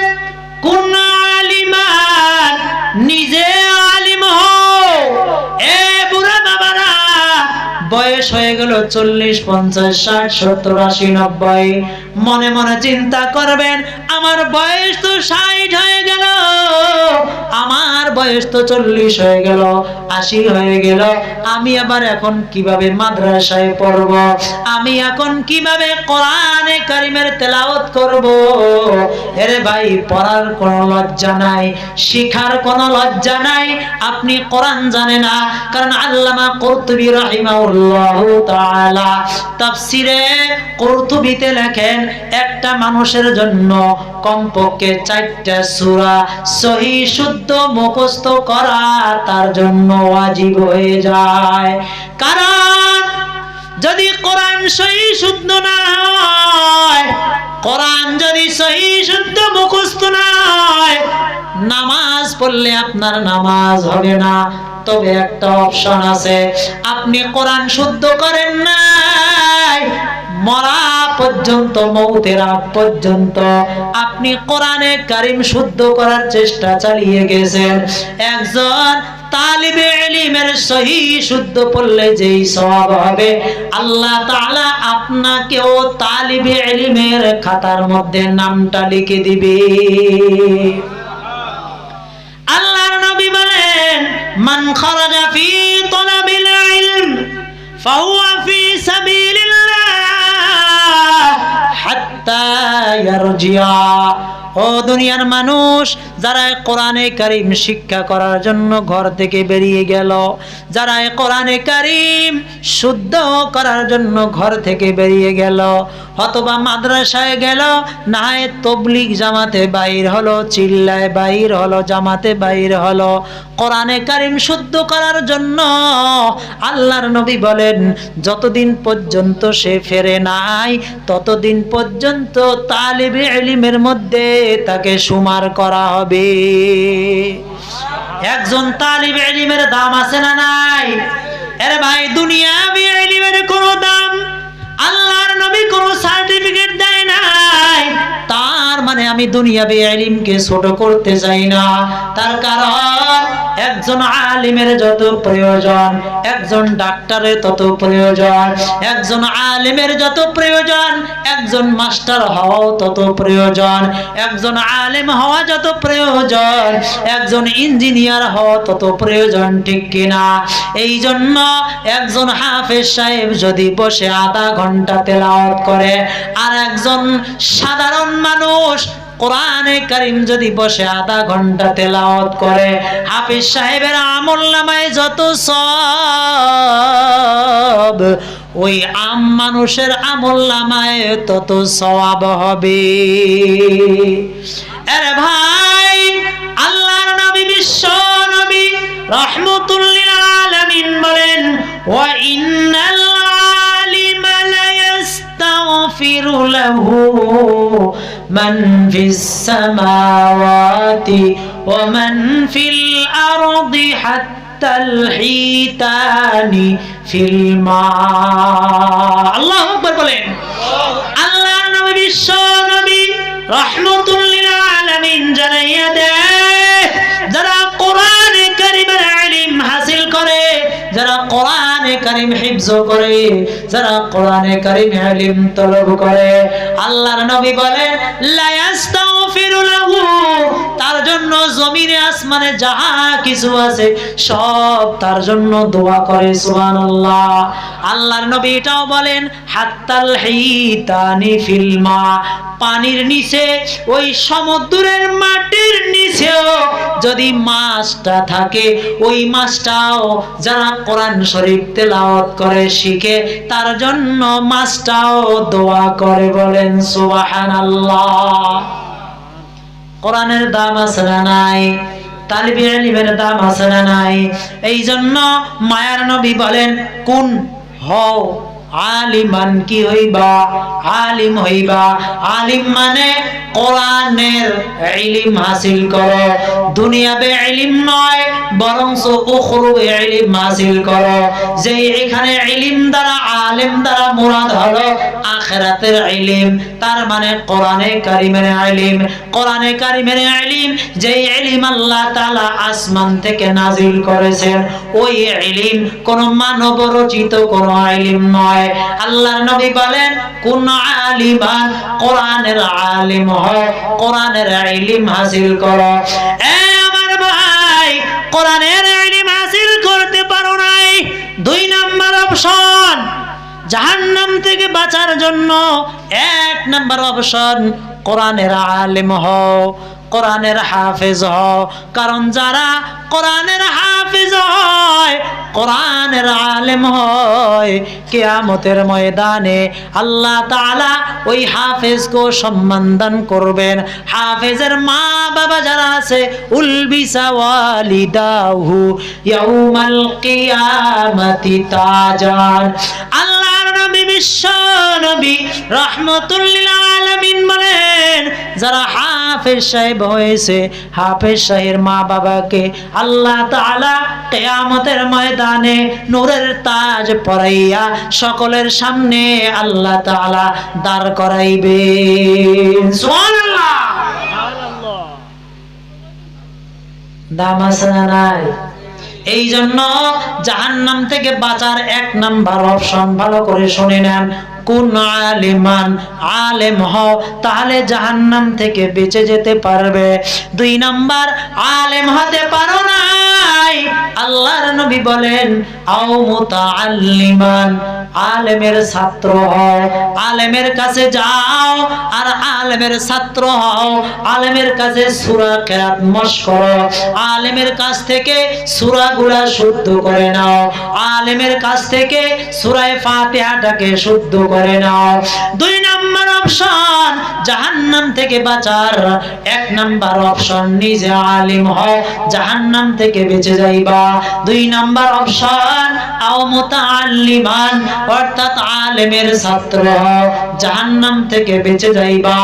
কুন আলিমান, নিজে আলিম হও। এ বুড়া বাবারা, বয়স হয়ে গেল 40, 50, 60, 70, 80, 90, মনে মনে চিন্তা করবেন, আমার বয়স তো 60 হয়ে গেল, আমার বয়স তো 40 হয়ে গেল, 80 হয়ে গেল, আমি আবার এখন কিভাবে মাদ্রাসায় পড়ব, আমি এখন কিভাবে কোরআনে কারিমের তেলাওয়াত করব? আরে ভাই, পড়ার কোনো লজ্জা নাই, শিখার কোনো লজ্জা নাই। আপনি কোরআন জানেন না, কারণ আল্লামা কুরতুবী রাহিমাহুল্লাহু তাআলা তাফসিরে কুরতুবীতে লেখেন, একটা মানুষের জন্য কমপক্ষে 4টা সূরা সহিহ শুদ্ধ মুখস্থ করা তার জন্য ওয়াজিব হয়ে যায়। কারণ যদি কোরআন সহিহ শুদ্ধ না হয়, কোরআন যদি সহিহ শুদ্ধ মুখস্থ না হয়, নামাজ পড়লে আপনার নামাজ হবে না। তবে একটা অপশন আছে, আপনি কোরআন শুদ্ধ করেন নাই, মরা পর্যন্ত, মৌতের আগ পর্যন্ত আপনি কোরআনে কারিম শুদ্ধ করার চেষ্টা চালিয়ে গেছেন। একজন তালিবে ইলমের সহিহ শুদ্ধ পড়লে যেই সওয়াব হবে, আল্লাহ তাআলা আপনাকেও তালিবে ইলমের খাতার মধ্যে নামটা লিখে দিবে। আল্লাহর নবী বলেন, মান খারাজা ফি তালাবিল ইলম ফাহুয়া ফি সাবিলিল্লাহ হাত্তা ইয়ারজিয়া। ও দুনিয়ার মানুষ, যারা কোরআনে কারিম শিক্ষা করার জন্য ঘর থেকে বেরিয়ে গেল, যারা কোরআনে কারিম শুদ্ধ করার জন্য ঘর থেকে বেরিয়ে গেল, অথবা মাদ্রাসায় গেল, না হয় তবলিগ জামাতে বাইর হলো, চিল্লায় বাইর হলো, জামাতে বাইর হলো, কোরআনে কারিম শুদ্ধ করার জন্য, আল্লাহর নবী বলেন, যতদিন পর্যন্ত সে ফেরে নাই, ততদিন পর্যন্ত তালিবে ইলমের মধ্যে তাকে শুমার করা হবে। একজন তালিবে ইলমের দাম আছে না নাই? আরে ভাই, দুনিয়াবি ইলমের কোনো দাম আল্লাহর নবী নবী কোনো সার্টিফিকেট দেয় নাই, তার মানে আমি দুনিয়াবি ইলমকে ছোট করতে চাই না। তার কারণ একজন আলিমের যত প্রয়োজন, একজন ডাক্তারের তত প্রয়োজন, একজন আলিমের যত প্রয়োজন, একজন মাস্টার হওয়াও তত প্রয়োজন, একজন আলেম হওয়া যত প্রয়োজন, একজন ইঞ্জিনিয়ার হওয়া তত প্রয়োজন, ঠিক কিনা? এই জন্য একজন হাফেজ সাহেব যদি বসে আধা ঘন্টা তেলাওয়াত করে, আর একজন সাধারণ মানুষ কোরআনে কারীম যদি বসে আধা ঘন্টা তেলাওয়াত করে, হাফেজ সাহেবের আমলনামায় যত সওয়াব, ওই আম মানুষের আমলনামায় তত সওয়াব হবে। আরে ভাই, আল্লাহর নবী বিশ্ব নবী রাহমাতুল লিল আলামিন বলেন, ওয়া ইন্নাল আলিমা লা ইস্তাগফিরু লাহু মান ফিস সামাওয়াতি ওয়া মান ফিল আরদি হাত্তাল হিতানি ফিল মা। আল্লাহু আকবার বলেন। আল্লাহর নবী বিশ্ব নবী রাহমাতুল লিল আলামিন জানাইয়া দেয়, যারা কোরআনে কারীমের ইলম হাসিল করে, যারা কোরআনে কারীম হিফজ করে, যারা কোরআনে কারীম ইলম তলব করে, আল্লাহর নবী বলেন লা ইস্তাগফিরু লাহু, তার জন্য জমিনে আসমানে যাহা কিছু আছে সব তার জন্য দোয়া করে। সুবহানাল্লাহ। আল্লাহর নবী এটাও বলেন হাত্তাল হিতানি ফিল মা, পানির নিচে, ওই সমুদ্রের মাটির নিচেও যদি মাছটা থাকে, ওই মাছটাও যারা কোরআন শরীফ তেলাওয়াত করে শিখে, তার জন্য মাছটাও দোয়া করে। বলেন সুবহানাল্লাহ। কোরআনের দাম আছে না নাই? তালিবে ইলমের দাম আছে না নাই? এই জন্য মায়ার নবী বলেন, কোন হও আলিমান, কি হইবা? আলিম হইবা। আলিম মানে কোরআনের ইলম হাসিল করো, দুনিয়াবে ইলম নয়, বরং উখরুবে ইলম হাসিল করো। যে এখানে ইলম দ্বারা, আলেম দ্বারা মুরাদ হলো আখিরাতের ইলম, তার মানে কোরআনে কারীমের ইলম। কোরআনে কারীমের ইলম, যে ইলম আল্লাহ তাআলা আসমান থেকে নাজিল করেছেন, ওই ইলম কোন মানব রচিত কোন ইলম নয়। আল্লাহর নবী বলেন, কোন আলিমান, কোরআনের আলিম হও, কোরআনের ইলম হাসিল করো। এ আমার ভাই, কোরআনের ইলম হাসিল করতে পারো নাই, 2 নাম্বার অপশন জাহান্নাম থেকে বাঁচার জন্য। 1 নাম্বার অপশন কোরআনের আলিম হও, কোরআনের হাফেজ হও। কারণ যারা কোরআনের হাফেজ হয়, কোরআনের আলেম হয়, কিয়ামতের ময়দানে আল্লাহ তাআলা ওই হাফেজকে সম্মান দান করবেন। হাফেজের মা বাবা যারা আছে, উলবিসা ওয়ালিদাহু ইয়াউমাল কিয়ামাতি তাজান। আল্লাহর নবী বিশ্ব নবী রাহমাতুল লিল আলামিন বলেন, যারা হাফেজ সাহেব হয়েছে, হাফেজ সাহেবের মা বাবাকে আল্লাহ তাআলা কিয়ামতের ময়দানে নূরের তাজ পরাইয়া সকলের সামনে আল্লাহ তাআলা দাঁড় করাইবেন। সুবহানাল্লাহ। দাম আছে না নাই? এই জন্য জাহান্নাম থেকে বাঁচার 1 নাম্বার অপশন, ভালো করে শুনে নেন, কোন আলিমান, আলেম হও, তাহলে জাহান্নাম থেকে বেঁচে যেতে পারবে। 2 নাম্বার, আলেম হতে পারো নাই, আল্লাহর নবী বলেন আও মুতাআল্লিমান, আলেমের ছাত্র হও, আলেমের কাছে যাও আর আলেমের ছাত্র হও, আলেমের কাছে সূরা কিরাত মশক করো, আলেমের কাছ থেকে সূরাগুলা শুদ্ধ করে নাও, আলেমের কাছ থেকে সূরা ফাতিহাটাকে শুদ্ধ করে নাও। 2 নাম্বার অপশন জাহান্নাম থেকে বাঁচার, 1 নাম্বার অপশন নিজে আলিম হও, জাহান্নাম থেকে বেঁচে যাইবা। 2 নাম্বার অপশন আও মুতাআল্লিমান, অর্থাৎ আলেমের ছাত্র হও, জাহান্নাম থেকে বেঁচে যাইবা।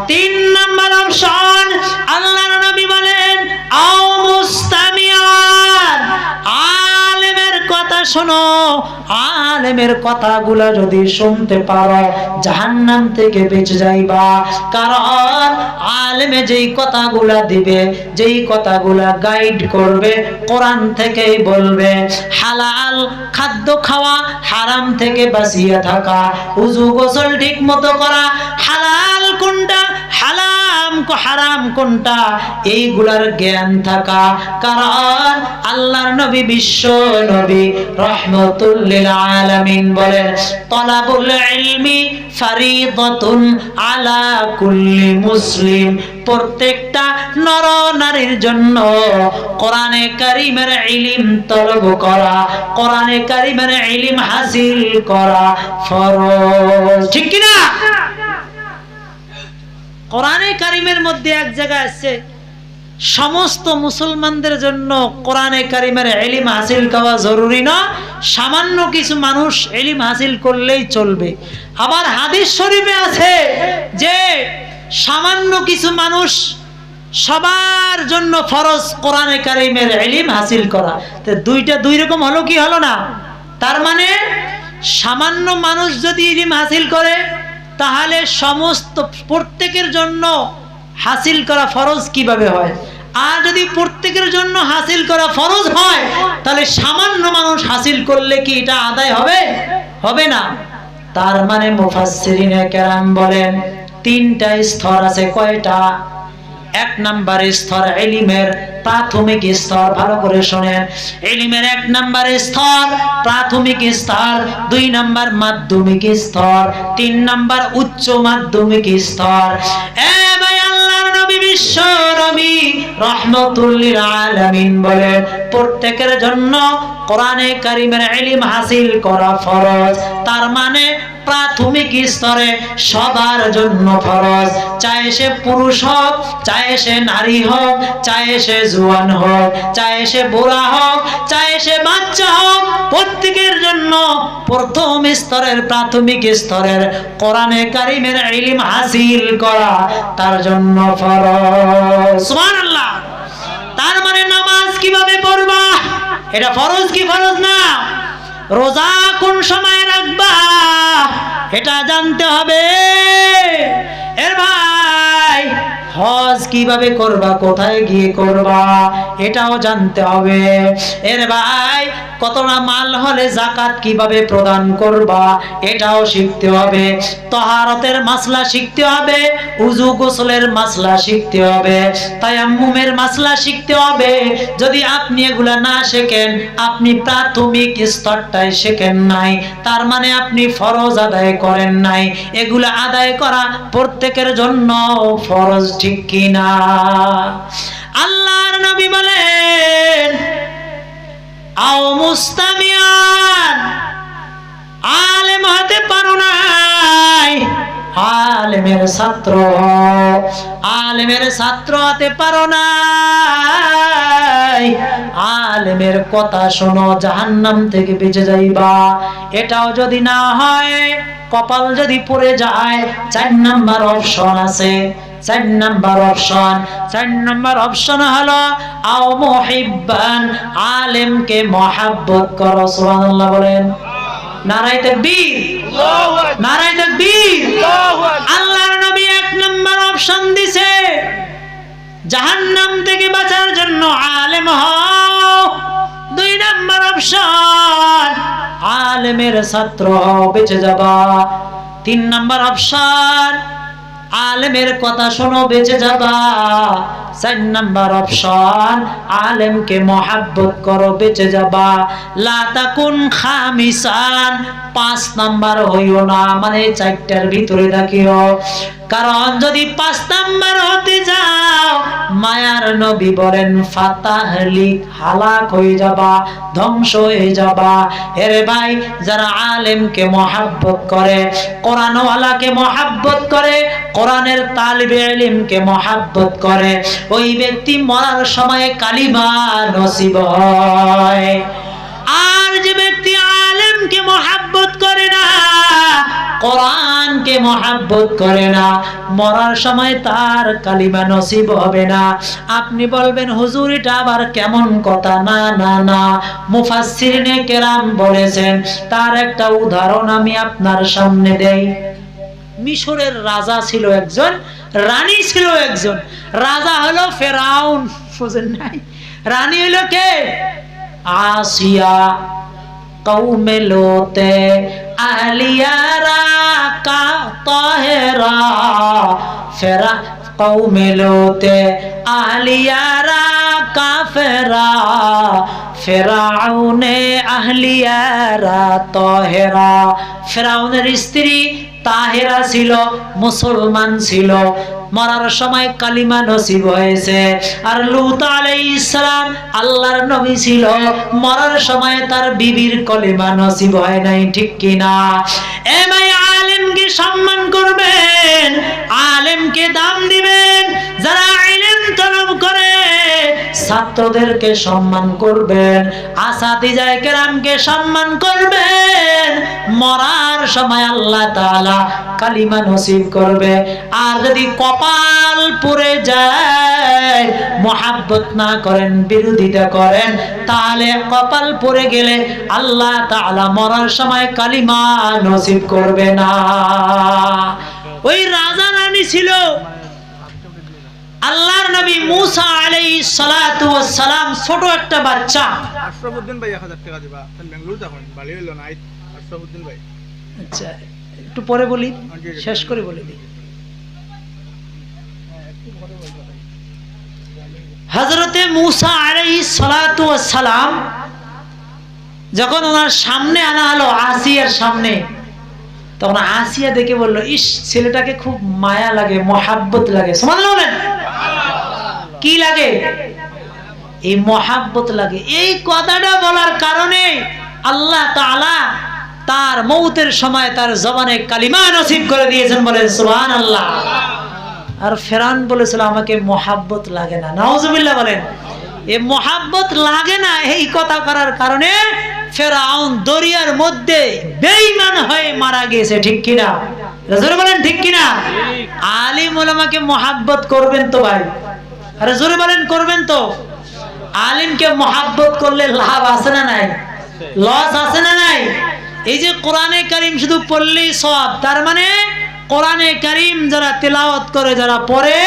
3 নাম্বার অপশন আল্লাহর নবী বলেন আও মুস্তামিয়ান, আলেমের কথা শোনো, আলেম আলেমের কথাগুলা যদি শুনতে পারো জাহান্নাম থেকে বেঁচে যাইবা। কারণ আলেমে যেই কথাগুলা দিবে, যেই কথাগুলা গাইড করবে, কোরআন থেকেই বলবে। হালাল খাদ্য খাওয়া, হারাম থেকে বাঁচিয়ে থাকা, উযু গোসল ঠিক মতো করা, হালাল কোনটা হারাম কোনটা এইগুলার জ্ঞান থাকা। কারণ আল্লাহর নবী, বিশ্ব নবী রাহমাতুল লিল আলামিন বলেন, তলাবুল ইলমি ফারিদাতুন আলা কুল্লি মুসলিম। প্রত্যেকটা নর নারীর জন্য কোরআনে কারীমের ইলম তলব করা, কোরআনে কারীমের ইলম হাসিল করা ফরজ। ঠিক কি না? কোরআনে কারীমের মধ্যে এক জায়গায় আছে, সমস্ত মুসলমানদের জন্য কোরআনে কারীমের ইলম হাসিল করা জরুরি না, সামান্য কিছু মানুষ ইলম হাসিল করলেই চলবে। আবার হাদিস শরীফে আছে যে সামান্য কিছু মানুষ, সবার জন্য ফরজ কোরআনে কারীমের ইলম হাসিল করা। তো দুইটা দুই রকম হলো কি হলো না? তার মানে সামান্য মানুষ যদি ইলম হাসিল করে তাহলে সমস্ত প্রত্যেকের জন্য হাসিল করা ফরজ কিভাবে হয়? আর যদি প্রত্যেকের জন্য হাসিল করা ফরজ হয় তাহলে সামান্য মানুষ হাসিল করলে কি এটা আদায় হবে? হবে না। তার মানে মুফাসসিরিনে কেরাম বলেন তিনটা স্তর আছে। কয়টা? এক নাম্বার স্তর ইলমের প্রাথমিক স্তর। ভালো করে শুনেন, ইলমের এক নাম্বার স্তর প্রাথমিক স্তর, দুই নাম্বার মাধ্যমিক স্তর, তিন নাম্বার উচ্চ মাধ্যমিক স্তর। এ ভাই, আল্লাহর নবী বিশ্ব নবী রাহমাতুল লিল আলামিন বলেন প্রত্যেকের জন্য কোরআনে কারীমের ইলম হাসিল করা ফরজ। তার মানে প্রাথমিক স্তরে সবার জন্য ফরজ, চাই সে পুরুষ হোক, চাই সে নারী হোক, চাই সে জওয়ান হোক, চাই সে বুড়া হোক, চাই সে বাচ্চা হোক, প্রত্যেকের জন্য প্রথম স্তরের প্রাথমিক স্তরের কোরআনে কারীমের ইলম হাসিল করা তার জন্য ফরজ। সুবহানাল্লাহ। তার মানে নামাজ কিভাবে পড়বা এটা ফরজ কি ফরজ না? রোজা কোন সময় রাখবা এটা জানতে হবে। এর ভাই, হজ কিভাবে করবা, কোথায় গিয়ে করবা এটাও জানতে হবে। এর ভাই, কতটা মাল হলে যাকাত কিভাবে প্রদান করবা এটাও শিখতে হবে। তাহারতের মাসলা শিখতে হবে, উযু গোসলের মাসলা শিখতে হবে, তায়াম্মুমের মাসলা শিখতে হবে। যদি আপনি এগুলা না শেখেন, আপনি প্রাথমিক স্তরটাই শেখেন নাই, তার মানে আপনি ফরজ আদায় করেন নাই। এগুলা আদায় করা প্রত্যেকের জন্য ফরজ। ঠিক কি না? আল্লাহর নবী বলেন, আও মুস্তামিয়ান, আলেম হতে পারো নাই, আলেমের ছাত্র, আলেমের ছাত্র হতে পারো নাই, আলেমের কথা শোনো, জাহান্নাম থেকে বেঁচে যাইবা। এটাও যদি না হয়, কপাল যদি পড়ে যায়, 4 নাম্বার অপশন আছে। 4 নাম্বার অপশন হলো আও মুহিব্বান, আলেমকে মহব্বত করো। সুবহানাল্লাহ বলেন। নারায়ে তাকবীর, নারায়ে তাকবীর। আল্লাহর নবী 1 নাম্বার অপশন দিছে, জাহান্নাম থেকে বাঁচার জন্য আলেম হও। 2 নাম্বার অপশন, আলেমের ছাত্র হও, বেঁচে যাবা। 3 নাম্বার অপশন, আলেমের কথা শোনো, বেঁচে যাবা। 4 নাম্বার অপশন, আলেমকে মহব্বত করো, বেঁচে যাবা। লা তাকুন খামিসান, 5 নাম্বার হইও না, মানে 4টার ভিতরে থাকিও। কারণ যদি 5 নাম্বার হতে যাও, মায়ার নবী বলেন ফাতাহলিক, হালাক হয়ে যাবা, ধ্বংস হয়ে যাবা। এর ভাই, যারা আলেমকে মহব্বত করে, কোরআনওয়ালাকে মহব্বত করে, কোরআনের তালিবে ইলমকে মহব্বত করে, ওই ব্যক্তি মরার সময় কালিমা নসিব হয়। আর যে ব্যক্তি আলেমকে মহব্বত করে না, কোরআনকে মহব্বত করে না, মরার সময় তার কালিমা নসিব হবে না। আপনি বলবেন হুজুর এটা আবার কেমন কথা? না না না, মুফাসসিরিনে কেরাম বলেছেন। তার একটা উদাহরণ আমি আপনার সামনে দেই। মিশরের রাজা ছিল একজন, রানী ছিল একজন। রাজা হলো ফেরাউন, বুঝেন নাই? রানী হলো কে? আসিয়া। কওমে লোতে আহলিয়ারা কা তাহেরা, ফেরা কওমে লোতে আহলিয়ারা কাফেরা, ফেরাউনে আহলিয়ারা তাহেরা। ফেরাউনের স্ত্রী তাহেরা ছিল, মুসলমান ছিল, মরার সময় কালিমা নসিব হয়েছে। আর লূত আলাইহিস সালাম আল্লাহর নবী ছিল, মরার সময় তার বিবির কালিমা নসিব হয় নাই, ঠিক কি না? এ ভাই, আলেমকে সম্মান করবেন, আলেমকে দাম দিবেন। যারা ইলম তলব করে ছাত্রদেরকে সম্মান করবেন, আসাতিজায়ে কেরামকে সম্মান করবেন। মরার সময় আল্লাহ তাআলা কালিমা নসিব করবে। আর যদি কপাল পুড়ে যায়, মহব্বত না করেন, বিরোধিতা করেন, তাহলে কপাল পুড়ে গেলে আল্লাহ তাআলা মরার সময় কালিমা নসিব করবে না। ওই রাজা রানী ছিল আল্লাহর নবী মুসা আলাইহিস সালাতু ওয়াস সালাম, ছোট একটা বাচ্চা। আশরাফুদ্দিন ভাই 1000 টাকা দিবা, তুমি বেঙ্গলুরু যাবেন, ভালো হলো না আশরাফুদ্দিন ভাই। আচ্ছা, একটু পরে বলি, শেষ করে বলে দিই। হযরতে মুসা আলাইহিস সালাতু ওয়াস সালাম যখন ওনার সামনে আনা হলো, আসিয়ার সামনে, তখন আসিয়া দেখে বলল, ইস, ছেলেটাকে খুব মায়া লাগে, মহাব্বত লাগে। সুবহানাল্লাহ বলেন। কি লাগে? এই মহাব্বত লাগে। এই কথাটা বলার কারণে আল্লাহ তাআলা তার মৌতের সময় তার জবানে কালিমা নসিব করে দিয়েছেন, বলেন সুবহানাল্লাহ। আর ফেরাউন বলেছিল আমাকে মহাব্বত লাগে না, নাউজুবিল্লাহ বলেন। এই মহাব্বত লাগে না, এই কথা করার কারণে ফেরাউন দরিয়ার মধ্যে বেঈমান হয়ে মারা গিয়েছে, ঠিক কিনা? রাসূল বলেন ঠিক কিনা? আলিম উলামাকে মহাব্বত করবেন তো ভাই, আরে জোরে বলেন করবেন তো? আলিমকে মহাব্বত করলে লাভ আছে না নাই? লস আছে না নাই? এই যে কোরআনে কারীম শুধু পড়লেই সওয়াব, তার মানে কোরআনে কারীম যারা তেলাওয়াত করে, যারা পড়ে,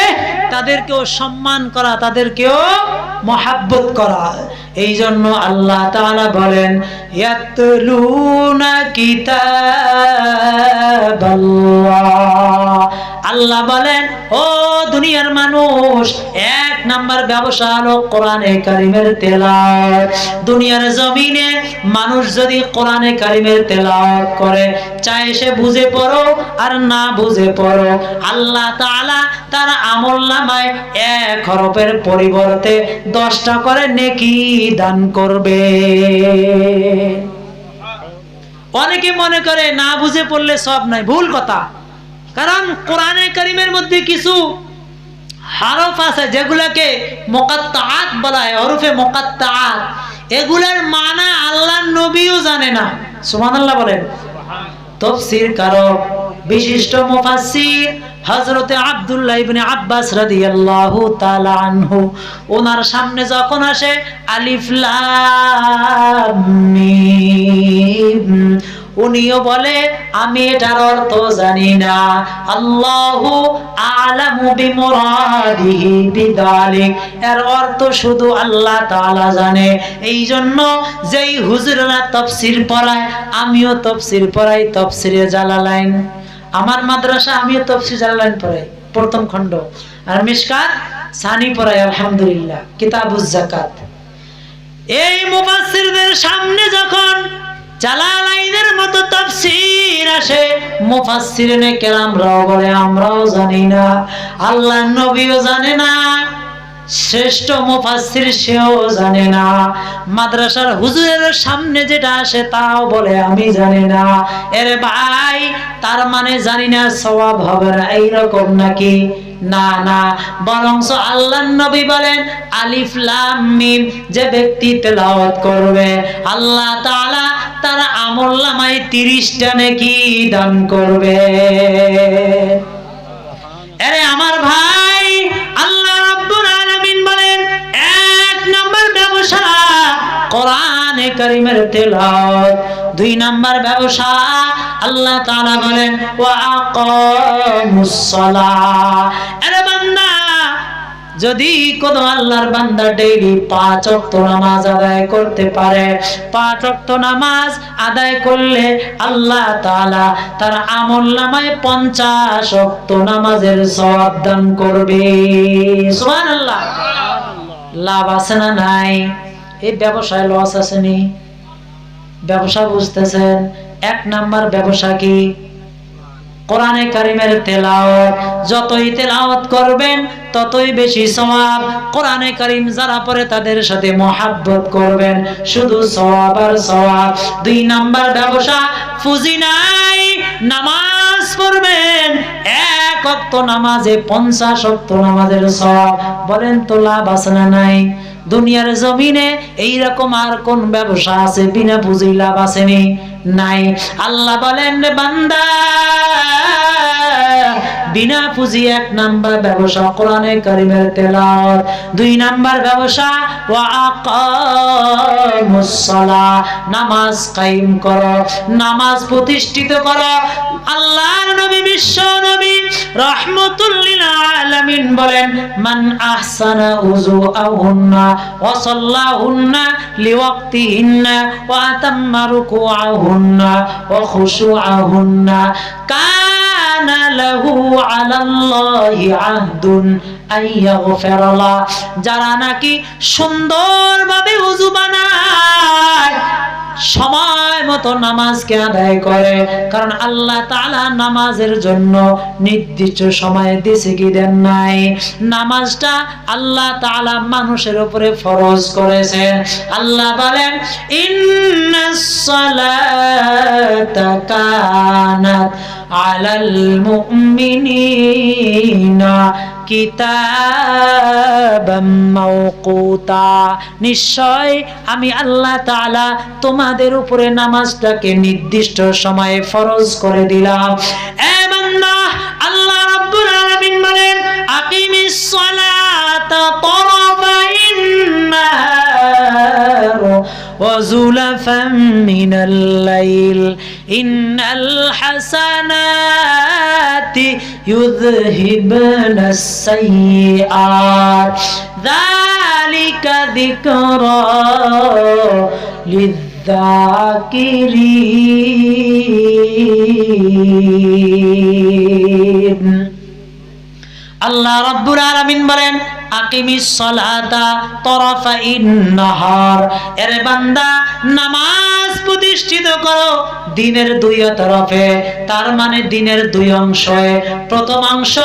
তাদেরকেও সম্মান করা, তাদেরকেও মহাব্বত করা। এই জন্য আল্লাহ তাআলা বলেন, ইয়াতলুনা কিতাবাল্লাহ। আল্লাহ বলেন, ও দুনিয়ার মানুষ, এক নাম্বার ব্যবসা হলো কোরআনে কারীমের তেলাওয়াত। দুনিয়ার জমিনে মানুষ যদি কোরআনে কারীমের তেলাওয়াত করে, চাই সে বুঝে পড়ো আর না বুঝে পড়ো, আল্লাহ তাআলা তার আমলনামায় এক হরফের পরিবর্তে 10টা করে নেকি দান করবে। অনেকে মনে করে না বুঝে পড়লে সব নাই, ভুল কথা। কারণ কোরআনে কারীমের মধ্যে কিছু হরফ আছে যেগুলোকে মুকাত্তাআত বলা হয়, হরফে মুকাত্তাআত। এগুলোর মানা আল্লাহর নবীও জানে না। সুবহানাল্লাহ বলেন। তাফসীর কারক বিশিষ্ট মুফাসসির হযরতে আব্দুল্লাহ ইবনে আব্বাস রাদিয়াল্লাহু তাআলা আনহু, ওনার সামনে যখন আসে আলিফ লাম মিম, উনিও বলে আমি এটার অর্থ জানি না, আল্লাহু আ'লামু বিমুরাদিহি বিযালিক, এর অর্থ শুধু আল্লাহ তাআলা জানে। এই জন্য যেই হুজুররা তাফসীর পড়ায়, আমিও তাফসীর পড়াই, তাফসীরে জালালাইন। আমার মাদ্রাসা আমিও তাফসীর জালালাইন পড়াই, প্রথম খণ্ড, আর মিশকাত সানি পড়াই, আলহামদুলিল্লাহ, কিতাবুজ যাকাত। এই মুফাসসিরদের সামনে যখন জালালাইনের মতো তাফসীর আসে, মুফাসসিরিনে কেরামরাও বলে আমরাও জানি না, আল্লাহর নবীও জানে না, শ্রেষ্ঠ মুফাসসির সেও জানে না। মাদ্রাসার হুজুরের সামনে যেটা আসে তাও বলে আমি জানি না। এর ভাই, তার মানে জানি না সওয়াব হবে না, এইরকম নাকি? না না, বরং আল্লাহর নবী বলেন আলিফ লাম মিম, যে ব্যক্তি তেলাওয়াত করবে আল্লাহ তাআলা তার আমলনামায় 30টা নেকি দান করবে। আরে আমার ভাই, আল্লাহ রাব্বুল আলামিন বলেন 1 নাম্বার ব্যবসা কোরআনে কারীমের তেলাওয়াত, 2 নাম্বার ব্যবসা আল্লাহ তাআলা বলেন ওয়া আকামুস সালাহ। আরে বান্দা, যদি কোন আল্লাহর বান্দা ডেইলি 5 ওয়াক্ত নামাজ আদায় করতে পারে, 5 ওয়াক্ত নামাজ আদায় করলে আল্লাহ তাআলা তার আমলনামায় 50 ওয়াক্ত নামাজের সওয়াব দান করবে। সুবহানাল্লাহ। লাভ আছে না নাই? এই ব্যবসায় লস আছে নি? ব্যবসা বুঝতেছেন? 1 নাম্বার ব্যবসা কি? কোরআনে কারীমের তেলাওয়াত। যতই তেলাওয়াত করবেন ততই বেশি সওয়াব। কোরআনে কারীম যারা পড়ে তাদের সাথে মহব্বত করবেন, শুধু সওয়াব আর সওয়াব। 2 নাম্বার ব্যবসা ফুজি নাই, নামাজ পড়বেন 1 ওয়াক্ত নামাজে 50 ওয়াক্ত নামাজের সওয়াব। বলেন তো লাভ আছে না নাই? দুনিয়ার জমিনে এইরকম আর কোন ব্যবসা আছে বিনা পুঁজি লাভ আসেনি? নাই। আল্লাহ বলেন বান্দা, বিনা পুঁজি 1 নাম্বার ব্যবসা কোরআনে কারীমের তেলাওয়াত, 2 নাম্বার ব্যবসা ওয়া আকামুস সালাহ, নামাজ কায়েম করো, নামাজ প্রতিষ্ঠিত করো। আল্লাহর নবী বিশ্ব নবী রাহমাতুল লিল আলামিন বলেন মান আহসানা উযুআহুন্না ওয়া সাল্লাহুন্না লিওয়াক্তিহিন্না ওয়া আতাম্মা রুকুআহুন্না ওয়া খুশুআহুন্না কানা লাহু আলাল্লাহি আহদুন আইয়াগফিরাল্লাহ। যারা নাকি সুন্দরভাবে ওযু বানায়, সময় মতো নামাজকে আদায় করে, কারণ আল্লাহ তাআলা নামাজের জন্য নির্দিষ্ট সময় দিয়েছে কি দেন নাই? নামাজটা আল্লাহ তাআলা মানুষের উপরে ফরজ করেছেন। আল্লাহ বলেন ইন্নাস সালাতা কানাত আলাল মুমিনিনা কিতাবাম মাওকুতা, নিশ্চয় আমি আল্লাহ তাআলা তোমাদের উপরে নামাজটাকে নির্দিষ্ট সময়ে ফরজ করে দিলাম। এ বান্দা, আল্লাহ রাব্বুল আলামিন বলেন আকিমিস সালাতা তারাফাইন নাহার ওয়া যুলাফাম মিনাল লাইল ইন্নাল হাসানাতি ইউযহিবনাস সাইয়্যাত যালিকা যিকরা লিযযাকিরিন। আল্লাহ রাব্বুল আলামিন বলেন আকিমিস সালাতা তারাফাইন নাহার, এরে বান্দা নামাজ প্রতিষ্ঠিত করো দিনের 2 তরফে, তার মানে দিনের 2 অংশে। প্রথম অংশ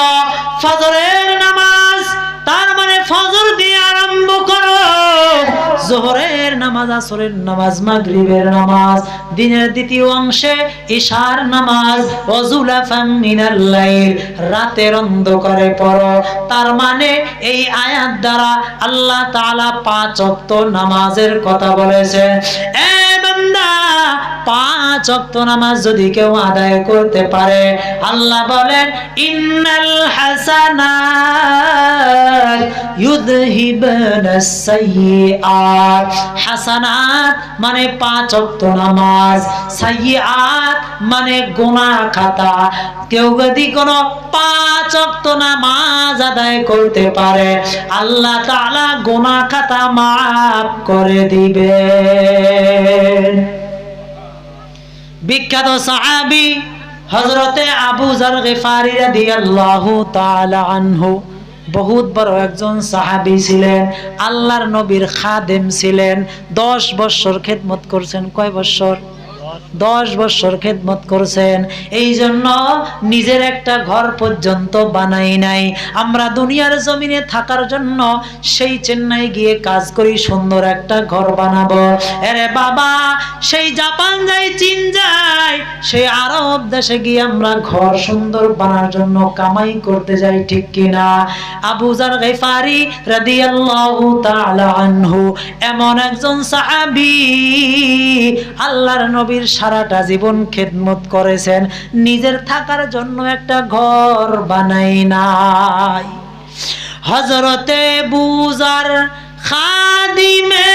ফজরের নামাজ, তার মানে ফজর দিয়ে আরম্ভ করো, যোহরের নামাজ, আসরের নামাজ, মাগরিবের নামাজ। দিনের দ্বিতীয় অংশে ইশার নামাজ, ওয়াজুলাফাম মিনাল লাইল, রাতের অন্ধকারে পড়ো। তার মানে এই আয়াত দ্বারা আল্লাহ তাআলা 5 ওয়াক্ত নামাজের কথা বলেছেন। এ বান্দা, 5 ওয়াক্ত নামাজ যদি কেউ আদায় করতে পারে, আল্লাহ বলেন ইন্নাল হাসানাত ইউযহিবনাস সাইয়্যাত। হাসানাত মানে 5 ওয়াক্ত নামাজ, সাইয়্যাত মানে গুনাহ খাতা। কেউ যদি কোনো 5 ওয়াক্ত নামাজ আদায় করতে পারে, আল্লাহ তাআলা গুনাহ খাতা মাফ করে দিবেন। বিখ্যাত সাহাবী হযরতে আবু যর গিফারী রাদিয়াল্লাহু তাআলা আনহু বহুত বড় একজন সাহাবী ছিলেন, আল্লাহর নবীর খাদেম ছিলেন। 10 বছর খেদমত করছেন। কয় বছর? 10 বছর খেদমত করছেন, এই জন্য নিজের একটা ঘর পর্যন্ত বানাই নাই। আমরা দুনিয়ার জমিনে থাকার জন্য সেই চেন্নাই গিয়ে কাজ করি, সুন্দর একটা ঘর বানাবো। আরে বাবা, সেই জাপান যাই, চীন যাই, সেই আরব দেশে গিয়ে আমরা ঘর সুন্দর বানার জন্য কামাই করতে যাই, ঠিক কিনা? আবু যার গিফারি রাদিয়াল্লাহু তাআলা আনহু এমন একজন সাহাবী, আল্লাহর নবীর সারাটা জীবন খেদমত করেছেন, নিজের থাকার জন্য একটা ঘর বানাই নাই। হযরতে বুজার খাদিমে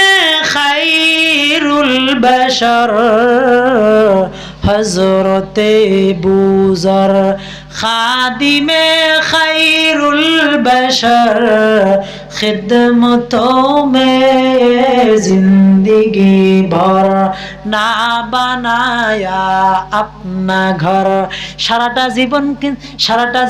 খায়রুল বাশার, হযরতে বুজার খাদিমে খায়রুল বাশার, খিদমতों में जिंदगी भर ना बनाया अपना घर। সারাটা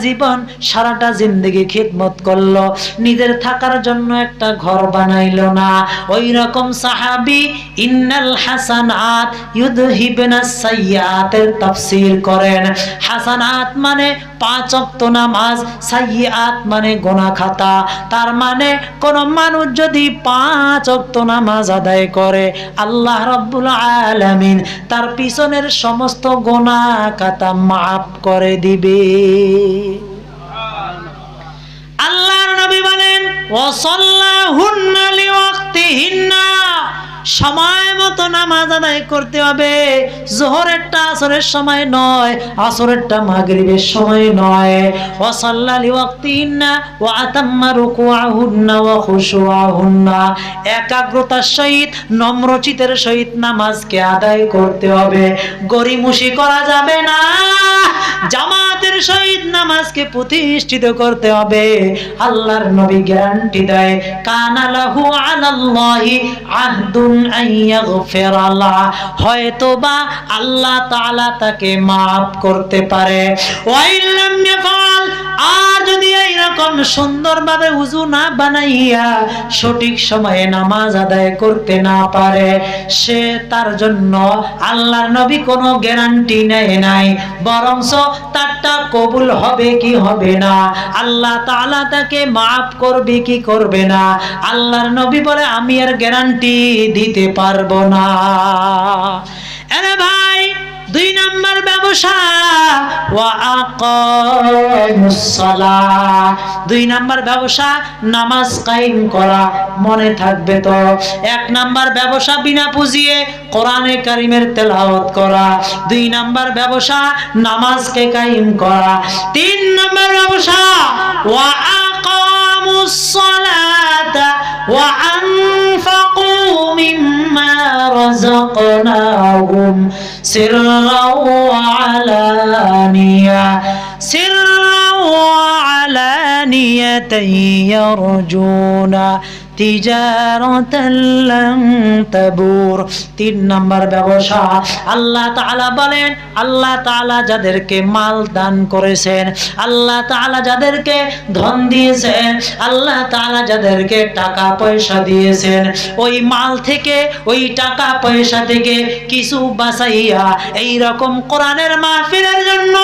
জীবন সারাটা জিন্দেগি খিদমত করলো, নিজের থাকার জন্য একটা ঘর বানাইলো না। ওই রকম সাহাবী ইন্নাল হাসানাত ইউযহিবনাস সাইয়্যাতের তাফসীর করেন। হাসানাত মানে 5 ওয়াক্ত নামাজ, সাইয়্যাত মানে গুনাহ খাতা। তার মানে কোন মানুষ যদি 5 ওয়াক্ত নামাজ আদায় করে, আল্লাহ রাব্বুল আলামিন তার পিছনের সমস্ত গুনাহ খাতা মাফ করে দিবে। আল্লাহর নবী বলেন, ওয়াসাল্লাহুন্না লিওয়াক্তিহিন্না, সময় মতো নামাজ আদায় করতে হবে। যোহরেরটা আসরের সময় নয়, আসরেরটা মাগরিবের সময় নয়। ওয়াসাল্লা লিওয়াক্তিহিন্না ওয়া আতাম্মা রুকুআহুন্না ওয়া খুশুআহুন্না, একাগ্রতার সহিত নম্রচিতের সহিত নামাজকে আদায় করতে হবে, গরিমুশি করা যাবে না। জামাতের সহিত নামাজকে প্রতিষ্ঠিত করতে হবে। আল্লাহর নবী গ্যারান্টি দেয়, কানা লাহু আলাল্লাহি আহদুন আইয়াগফিরা লা, হয়তোবা আল্লাহ তাআলা তাকে maaf করতে পারে। ওয়া ইল্লাম ইয়াফআল, আর যদি এইরকম সুন্দরভাবে ওযু না বানাইয়া সঠিক সময়ে নামাজ আদায় করতে না পারে, সে তার জন্য আল্লাহর নবী কোনো গ্যারান্টি নেয় নাই, বরঞ্চ তারটা কবুল হবে কি হবে না, আল্লাহ তাআলা তাকে maaf করবে কি করবে না, আল্লাহর নবী বলে আমি আর গ্যারান্টি দিতে পারবো না। আরে ভাই, 2 নাম্বার ব্যবসা, ওয়া আকামুস সালাহ, 2 নাম্বার ব্যবসা নামাজ কায়েম করা। মনে থাকবে তো, 1 নাম্বার ব্যবসা বিনা পুঁজিয়ে কোরআনে কারীমের তেলাওয়াত করা, 2 নাম্বার ব্যবসা নামাজকে কায়েম করা, 3 নাম্বার ব্যবসা ওয়া আকামুস সালাতা ওয়া আনফাকু মিম্মা রাযাকনাহুম সিররাও ওয়া আলানিয়া, সিররাও ওয়া আলানিয়াতান ইয়ারজুনা তিজারাতান লান তাবুর। 3 নাম্বার ব্যবসা, আল্লাহ তাআলা বলেন, আল্লাহ তাআলা যাদেরকে মাল দান করেছেন, আল্লাহ তাআলা যাদেরকে ধন দিয়েছেন, আল্লাহ তাআলা যাদেরকে টাকা পয়সা দিয়েছেন, ওই মাল থেকে, ওই টাকা পয়সা থেকে কিছু বাঁচাইয়া এই রকম কোরআনের মাহফিলের জন্য,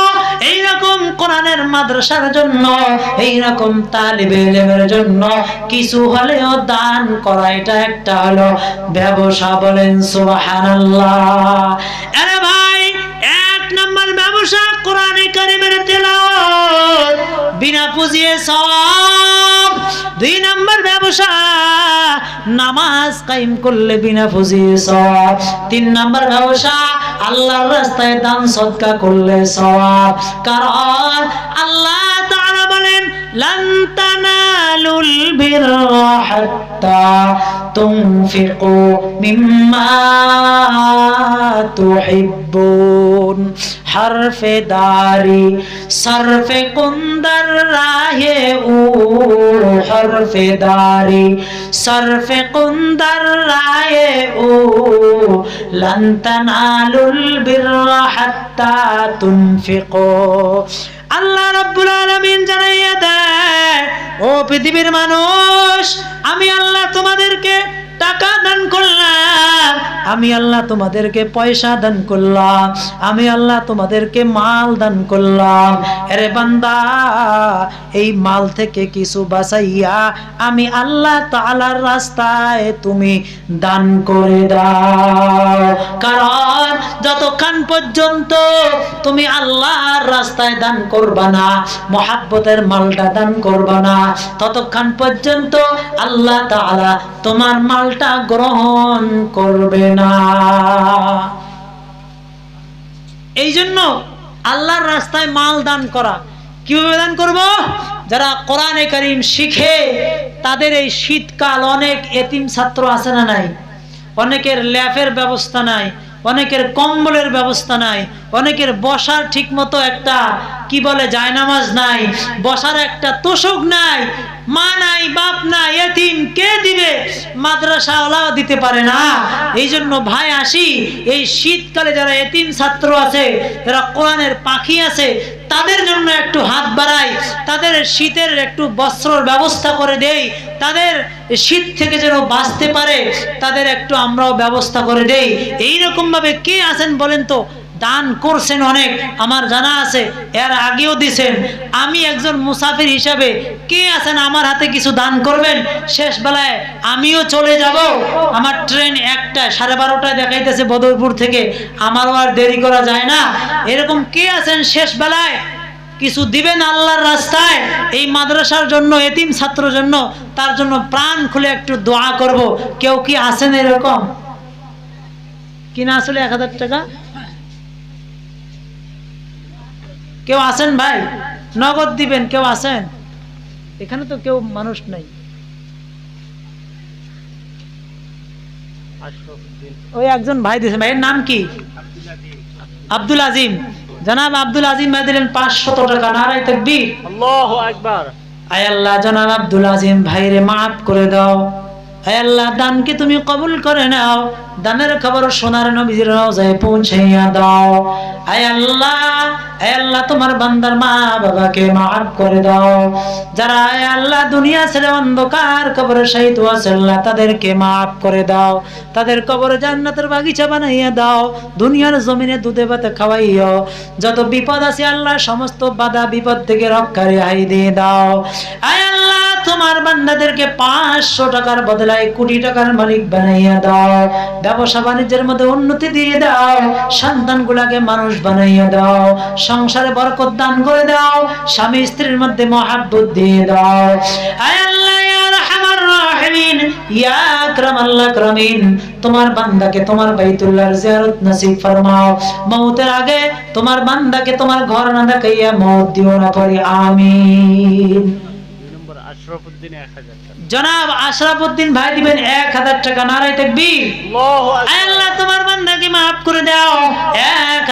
এই রকম কোরআনের মাদ্রাসার জন্য, এই রকম তালিবে ইলমের জন্য কিছু হলেও দান করা, এটা একটা হলো ব্যবসা। বলেন সুবহানাল্লাহ। আরে ভাই, 1 নাম্বার ব্যবসা কোরআনে কারীমের তেলাওয়াত, বিনা পুঁজিয়ে সওয়াব। 2 নাম্বার ব্যবসা নামাজ কায়েম করলে বিনা পুঁজিয়ে সওয়াব। 3 নাম্বার ব্যবসা আল্লাহর রাস্তায় দান সদকা করলে সওয়াব। কারণ আল্লাহ তাআলা বলেন, লান তানালুল বিররা হাত্তা তুনফিকু মিম্মা তুহিব্বুন। হরফে দারি সরফে কুন্দর রাহে উ, হরফে দারি সরফে কুন্দর রাহে উ, লান তানালুল বিররা হাত্তা তুনফিকু। আল্লাহ রাব্বুল আলামিন জানাইয়া দেয়, ও পৃথিবীর মানুষ, আমি আল্লাহ তোমাদেরকে টাকা দান করলাম, আমি আল্লাহ তোমাদেরকে পয়সা দান করলাম, আমি আল্লাহ তোমাদেরকে মাল দান করলাম, আরে বান্দা এই মাল থেকে কিছু বাঁচাইয়া আমি আল্লাহ তাআলার রাস্তায় তুমি দান করে দাও। কারণ যতক্ষণ পর্যন্ত তুমি আল্লাহর রাস্তায় দান করবা না, মহাব্বতের মালটা দান করবা না, ততক্ষণ পর্যন্ত আল্লাহ তাআলা তোমার মালটা গ্রহণ করবে না। এই জন্য আল্লাহর রাস্তায় মাল দান করা। কিভাবে দান করব? যারা কোরআনে কারীম শিখে, তাদের এই শীতকাল অনেক এতিম ছাত্র আছে না নাই? অনেকের ল্যাপের ব্যবস্থা নাই, অনেকের কম্বলের ব্যবস্থা নাই, অনেকের বসার ঠিক মতো একটা কি বলে জায়নামাজ নাই, বসার একটা তোষক নাই, মা নাই, বাপ নাই, এতিম কে দিবে? মাদ্রাসাওয়ালাও দিতে পারে না। এই জন্য ভাই আসি, এই শীতকালে যারা এতিম ছাত্র আছে, যারা কোরআনের পাখি আছে, তাদের জন্য একটু হাত বাড়াই, তাদের শীতের একটু বস্ত্রর ব্যবস্থা করে দেই, তাদের শীত থেকে যেন বাঁচতে পারে তাদের একটু আমরাও ব্যবস্থা করে দেই। এইরকম ভাবে কে আছেন বলেন তো? দান করছেন অনেক, আমার জানা আছে, এর আগেও দিছেন। আমি একজন মুসাফির হিসাবে কে আছেন আমার হাতে কিছু দান করবেন? শেষ বেলায় আমিও চলে যাব, আমার ট্রেন 1টা 12:30টায় দেখাইতেছে বদরপুর থেকে, আমারও আর দেরি করা যায় না। এরকম কে আছেন শেষ বেলায় কিছু দিবেন আল্লাহর রাস্তায়? এই মাদ্রাসার জন্য, এতিম ছাত্রের জন্য, তার জন্য প্রাণ খুলে একটু দোয়া করব। কেউ কি আছেন এরকম? কিনা আসলে 1000 টাকা কেউ আছেন ভাই? নগদ দিবেন কেউ আছেন? এখানে তো কেউ মানুষ নাই। ওই একজন ভাই দিয়েছেন, ভাইয়ের নাম কি? আব্দুল আজিম। জনাব আব্দুল আজিম ভাই দিলেন 500 টাকা। নারায়ে তাকবীর, আল্লাহু আকবার। আয় আল্লাহ, জনাব আব্দুল আজিম ভাইরে মাফ করে দাও। আয় আল্লাহ, দানকে তুমি কবুল করে নাও, দানের খবর সোনার নবীর রওজায় পৌঁছাইয়া দাও। আয় আল্লাহ, আয় আল্লাহ, তোমার বান্দার মা বাবাকে মাফ করে দাও। যারা আয় আল্লাহ দুনিয়া ছেড়ে অন্ধকার কবরে শায়িত আছে, আল্লাহ তাদেরকে মাফ করে দাও, তাদের কবরে জান্নাতের বাগিচা বানাইয়া দাও, দুনিয়ার জমিনে দুধে ভাতে খাওয়াইও। যত বিপদ আছে আল্লাহ, সমস্ত বাধা বিপদ থেকে রক্ষা রেহাই দিয়ে দাও। আয় আল্লাহ, তোমার বান্দাদেরকে 500 টাকার বদলায় কোটি টাকার মালিক বানাইয়া দাও, ব্যবসা বাণিজ্যের মধ্যে উন্নতি দিয়ে দাও, সন্তানগুলাকে মানুষ বানাইয়া দাও, সংসারে বরকত দান করে দাও, স্বামী স্ত্রীর মধ্যে মহাব্বত দিয়ে দাও। আয় আল্লাহ ইয়া রাহমার রাহিমিন, ইয়া আকরামাল আকরামিন, তোমার বান্দাকে তোমার বাইতুল্লাহর জিয়ারত নসিব ফরমাও। মওতের আগে তোমার বান্দাকে তোমার ঘর না দেখাইয়া মওত দিও না, পড়ি আমিন। আশরাফুদ্দিন 1000 টাকা। জনাব আশরাফুদ্দিন ভাই দিবেন 1000 টাকা। নারায়ে তাকবীর। আল্লাহু আকবার। আয় আল্লাহ, তোমার